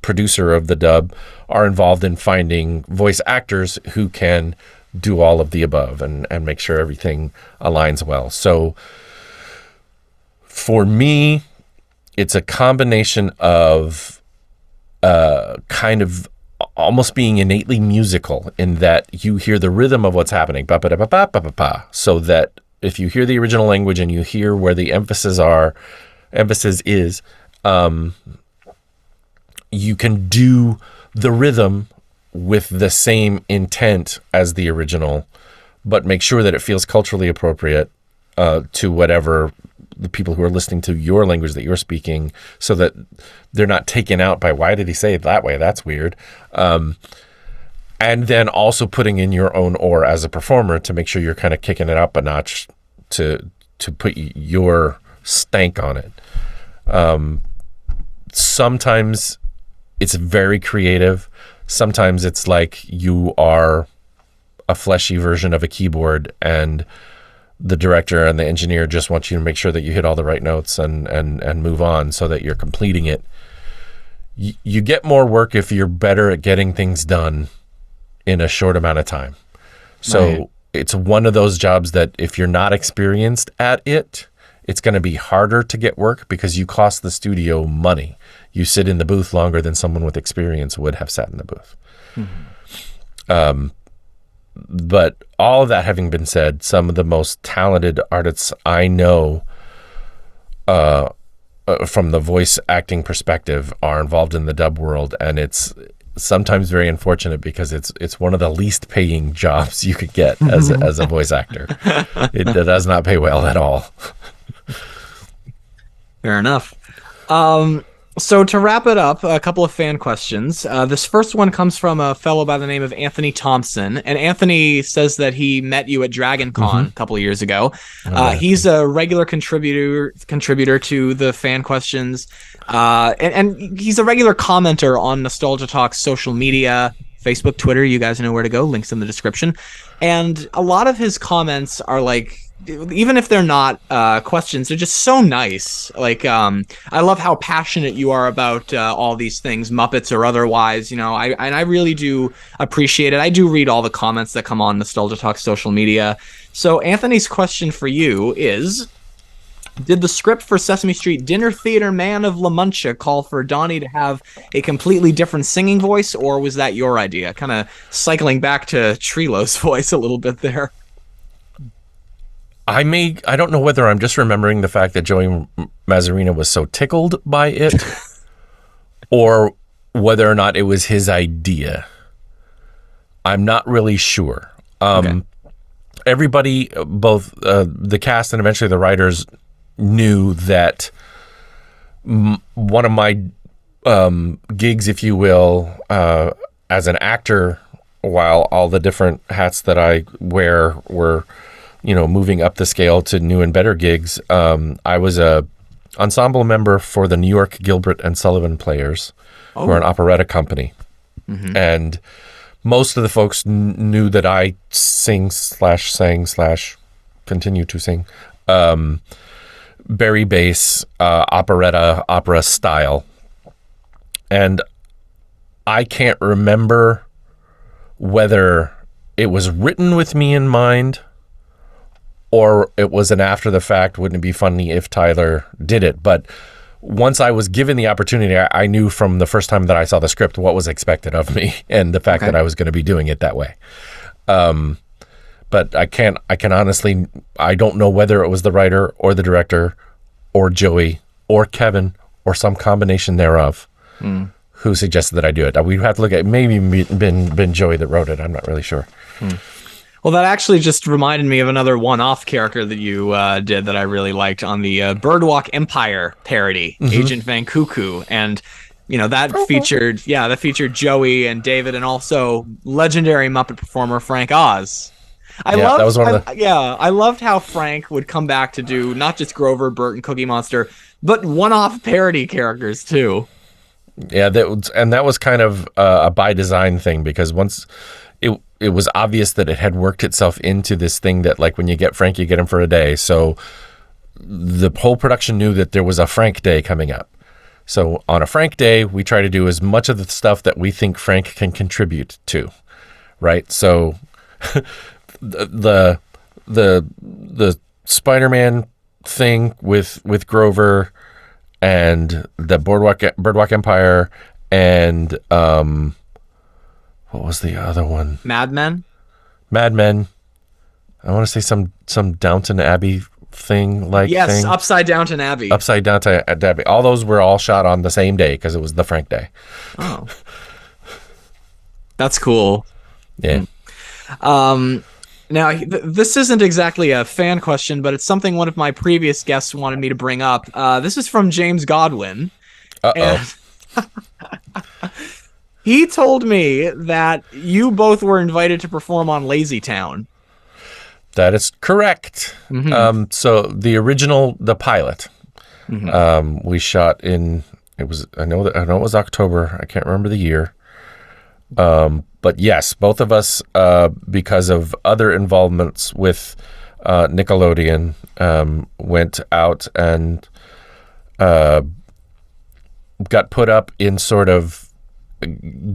producer of the dub are involved in finding voice actors who can do all of the above and make sure everything aligns well. So for me, it's a combination of kind of almost being innately musical in that you hear the rhythm of what's happening, ba-ba-da-ba-ba-ba-ba, so that if you hear the original language and you hear where the emphasis is, you can do the rhythm with the same intent as the original, but make sure that it feels culturally appropriate to whatever the people who are listening to your language that you're speaking, so that they're not taken out by, why did he say it that way? That's weird. And then also putting in your own oar as a performer to make sure you're kind of kicking it up a notch to put your stank on it. Sometimes it's very creative. Sometimes it's like you are a fleshy version of a keyboard, and the director and the engineer just want you to make sure that you hit all the right notes and move on so that you're completing it. You get more work if you're better at getting things done in a short amount of time. So right. It's one of those jobs that if you're not experienced at it, it's going to be harder to get work because you cost the studio money. You sit in the booth longer than someone with experience would have sat in the booth. Mm-hmm. But all of that having been said, some of the most talented artists I know from the voice acting perspective are involved in the dub world, and it's sometimes very unfortunate because it's one of the least paying jobs you could get as a voice actor. It does not pay well at all. Fair enough. So to wrap it up, a couple of fan questions. This first one comes from a fellow by the name of Anthony Thompson. And Anthony says that he met you at Dragon Con a couple of years ago. He's a regular contributor to the fan questions. And he's a regular commenter on Nostalgia Talk's social media, Facebook, Twitter. You guys know where to go. Links in the description. And a lot of his comments are like, even if they're not questions, they're just so nice. Like, I love how passionate you are about all these things, Muppets or otherwise. You know, I really do appreciate it. I do read all the comments that come on Nostalgia Talk social media. So Anthony's question for you is, did the script for Sesame Street Dinner Theater Man of La Mancha call for Donnie to have a completely different singing voice, or was that your idea? Kind of cycling back to Treelo's voice a little bit there. I don't know whether I'm just remembering the fact that Joey Mazzarino was so tickled by it or whether or not it was his idea. I'm not really sure. Okay. Everybody, both the cast and eventually the writers, knew that one of my gigs, if you will, as an actor, while all the different hats that I wear were, you know, moving up the scale to new and better gigs, I was a ensemble member for the New York Gilbert and Sullivan Players, who are an operetta company. Mm-hmm. And most of the folks knew that I sang continue to sing Barry bass, opera style. And I can't remember whether it was written with me in mind or it was an after the fact, wouldn't it be funny if Tyler did it? But once I was given the opportunity, I knew from the first time that I saw the script what was expected of me and the fact that I was going to be doing it that way. But I can honestly, I don't know whether it was the writer or the director or Joey or Kevin or some combination thereof who suggested that I do it. We'd have to look at, maybe been Joey that wrote it. I'm not really sure. Well, that actually just reminded me of another one-off character that you did that I really liked on the Birdwalk Empire parody, Agent Van Cuckoo. And that featured Joey and David, and also legendary Muppet performer Frank Oz. I loved how Frank would come back to do not just Grover, Bert, and Cookie Monster, but one-off parody characters too. Yeah, that was kind of a by design thing, because once it was obvious that it had worked itself into this thing that, like, when you get Frank, you get him for a day. So the whole production knew that there was a Frank Day coming up. So on a Frank Day, we try to do as much of the stuff that we think Frank can contribute to, right? So the Spider-Man thing with Grover, and the Birdwalk Empire, and what was the other one? Mad Men. I want to say some Downton Abbey thing. Upside Downton Abbey. Upside Downton Abbey. All those were all shot on the same day because it was the Frank Day. Oh, that's cool. Yeah. Now, this isn't exactly a fan question, but it's something one of my previous guests wanted me to bring up. This is from James Godwin. Uh-oh. He told me that you both were invited to perform on Lazy Town. That is correct. Mm-hmm. So the pilot, we shot in. I know it was October. I can't remember the year. But yes, both of us, because of other involvements with Nickelodeon, went out and got put up in sort of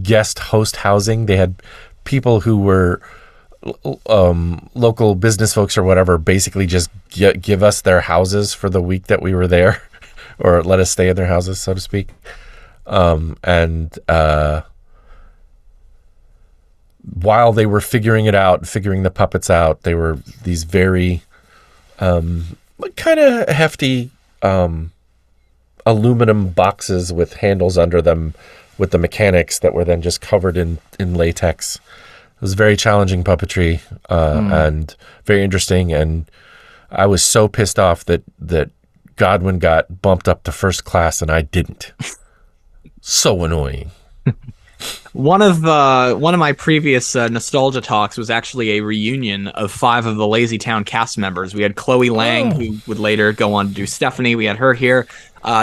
guest host housing. They had people who were local business folks or whatever basically just give us their houses for the week that we were there, or let us stay in their houses, so to speak. While they were figuring the puppets out, they were these very kind of hefty aluminum boxes with handles under them, with the mechanics that were then just covered in latex. It was very challenging puppetry and very interesting. And I was so pissed off that Godwin got bumped up to first class and I didn't. So annoying. One of my previous nostalgia talks was actually a reunion of 5 of the Lazy Town cast members. We had Chloe Lang, who would later go on to do Stephanie. We had her here.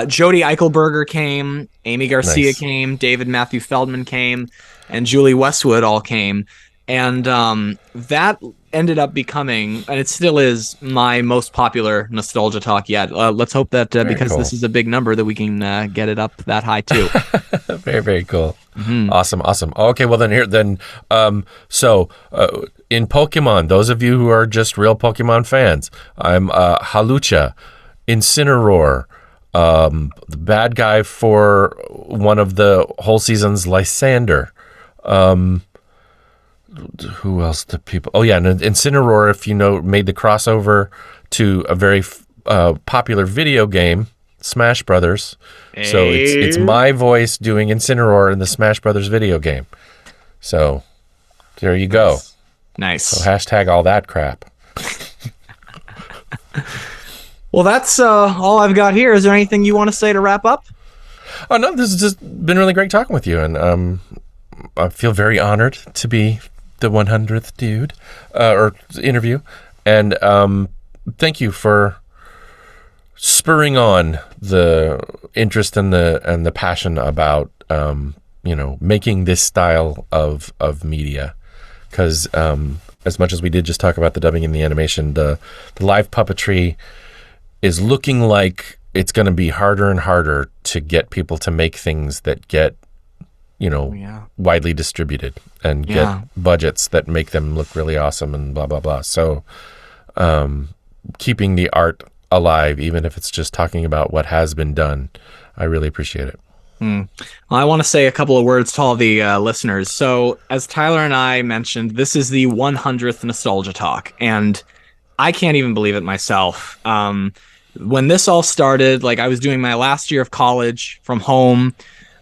Jody Eichelberger came. Amy Garcia came. David Matthew Feldman came. And Julie Westwood all came. And that ended up becoming, and it still is, my most popular nostalgia talk yet. Let's hope that because cool. This is a big number, that we can get it up that high too. Very, very cool. Mm-hmm. Awesome. Okay, well then so in Pokemon, those of you who are just real Pokemon fans, I'm Halucha, Incineroar, the bad guy for one of the whole seasons, Lysandre. Who else do people? Oh yeah, and Incineroar, if you know, made the crossover to a very popular video game, Smash Brothers. Hey. So it's my voice doing Incineroar in the Smash Brothers video game. So there you go. Nice. So hashtag all that crap. Well, that's all I've got here. Is there anything you want to say to wrap up? Oh no, this has just been really great talking with you, and I feel very honored to be the 100th dude or interview, and thank you for spurring on the interest and the passion about making this style of media, because as much as we did just talk about the dubbing and the animation, the live puppetry is looking like it's going to be harder and harder to get people to make things that get widely distributed and get budgets that make them look really awesome and blah, blah, blah. So keeping the art alive, even if it's just talking about what has been done, I really appreciate it. Well, I want to say a couple of words to all the listeners. So as Tyler and I mentioned, this is the 100th Nostalgia Talk, and I can't even believe it myself. When this all started, like, I was doing my last year of college from home.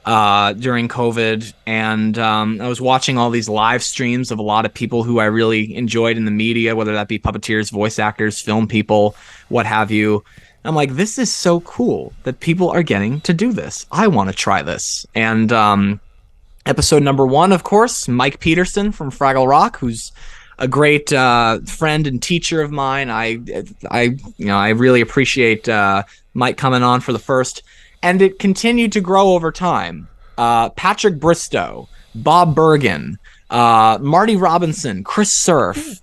during COVID, and I was watching all these live streams of a lot of people who I really enjoyed in the media, whether that be puppeteers, voice actors, film people, what have you. I'm like, this is so cool that people are getting to do this. I want to try this. And episode number 1, of course, Mike Peterson from Fraggle Rock, who's a great friend and teacher of mine. I really appreciate Mike coming on for the first, and it continued to grow over time. Patrick Bristow, Bob Bergen, Marty Robinson, Chris Surf,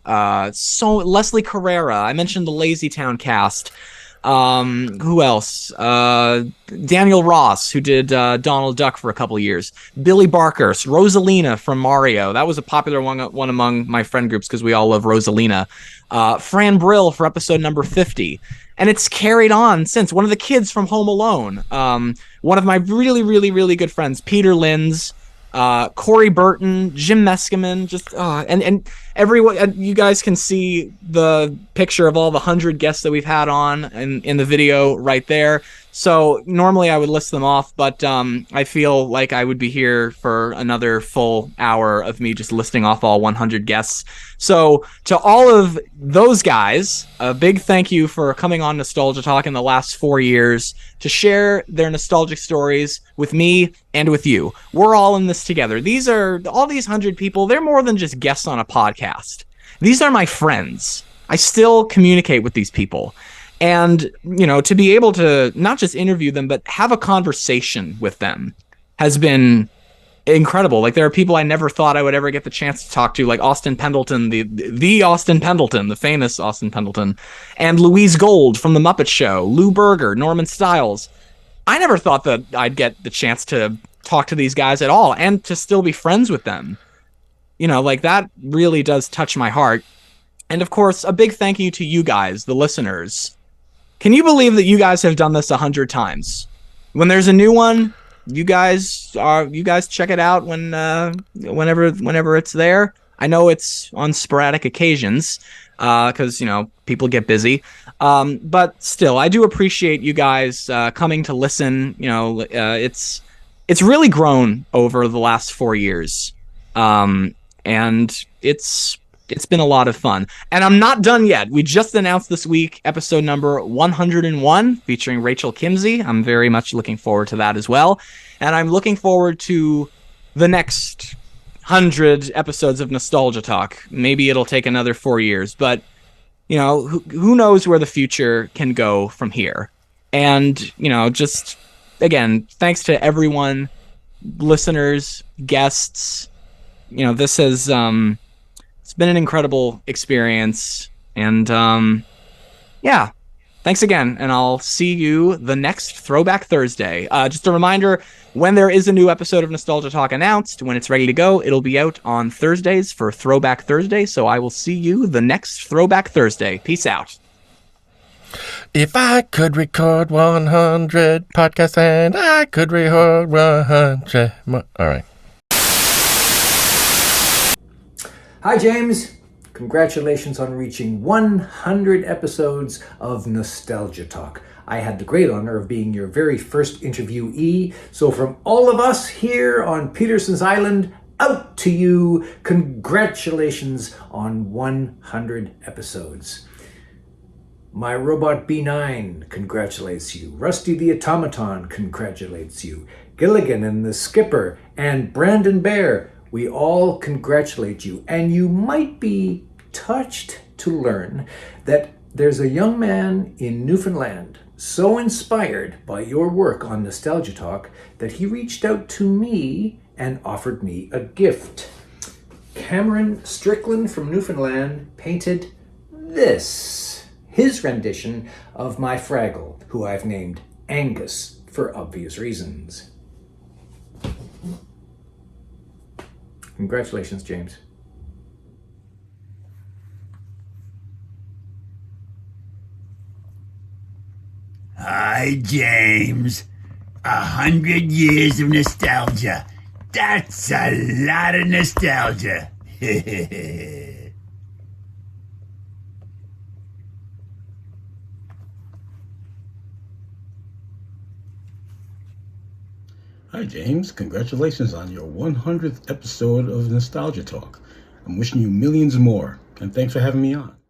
so Leslie Carrera. I mentioned the Lazy Town cast. Who else? Daniel Ross, who did Donald Duck for a couple of years. Billy Barker, Rosalina from Mario. That was a popular one among my friend groups because we all love Rosalina. Fran Brill for episode number 50. And it's carried on since. One of the kids from Home Alone. One of my really, really, really good friends, Peter Linz, Corey Burton, Jim Meskimen, just and everyone. You guys can see the picture of all the 100 guests that we've had on in the video right there. So normally I would list them off, but I feel like I would be here for another full hour of me just listing off all 100 guests. So to all of those guys, a big thank you for coming on Nostalgia Talk in the last 4 years to share their nostalgic stories with me and with you. We're all in this together. All these 100 people, they're more than just guests on a podcast. These are my friends. I still communicate with these people. And, to be able to not just interview them, but have a conversation with them has been incredible. Like, there are people I never thought I would ever get the chance to talk to, like Austin Pendleton, the Austin Pendleton, the famous Austin Pendleton, and Louise Gold from The Muppet Show, Lou Berger, Norman Stiles. I never thought that I'd get the chance to talk to these guys at all and to still be friends with them. Like, that really does touch my heart. And of course, a big thank you to you guys, the listeners. Can you believe that you guys have done this 100 times? When there's a new one, you guys check it out whenever it's there. I know it's on sporadic occasions because people get busy, but still, I do appreciate you guys coming to listen. It's really grown over the last 4 years, and it's been a lot of fun. And I'm not done yet. We just announced this week episode number 101 featuring Rachel Kimsey. I'm very much looking forward to that as well. And I'm looking forward to the next 100 episodes of Nostalgia Talk. Maybe it'll take another 4 years, but who knows where the future can go from here. And, just again, thanks to everyone, listeners, guests. This has it's been an incredible experience, and yeah, thanks again, and I'll see you the next Throwback Thursday. Just a reminder, when there is a new episode of Nostalgia Talk announced, when it's ready to go, it'll be out on Thursdays for Throwback Thursday, so I will see you the next Throwback Thursday. Peace out. If I could record 100 podcasts and I could record 100 more. All right. Hi, James. Congratulations on reaching 100 episodes of Nostalgia Talk. I had the great honor of being your very first interviewee. So from all of us here on Peterson's Island, out to you. Congratulations on 100 episodes. My Robot B9 congratulates you. Rusty the Automaton congratulates you. Gilligan and the Skipper and Brandon Bear, we all congratulate you, and you might be touched to learn that there's a young man in Newfoundland so inspired by your work on Nostalgia Talk that he reached out to me and offered me a gift. Cameron Strickland from Newfoundland painted this, his rendition of my Fraggle, who I've named Angus for obvious reasons. Congratulations, James. Hi, James. 100 years of nostalgia. That's a lot of nostalgia. Hi, James. Congratulations on your 100th episode of Nostalgia Talk. I'm wishing you millions more, and thanks for having me on.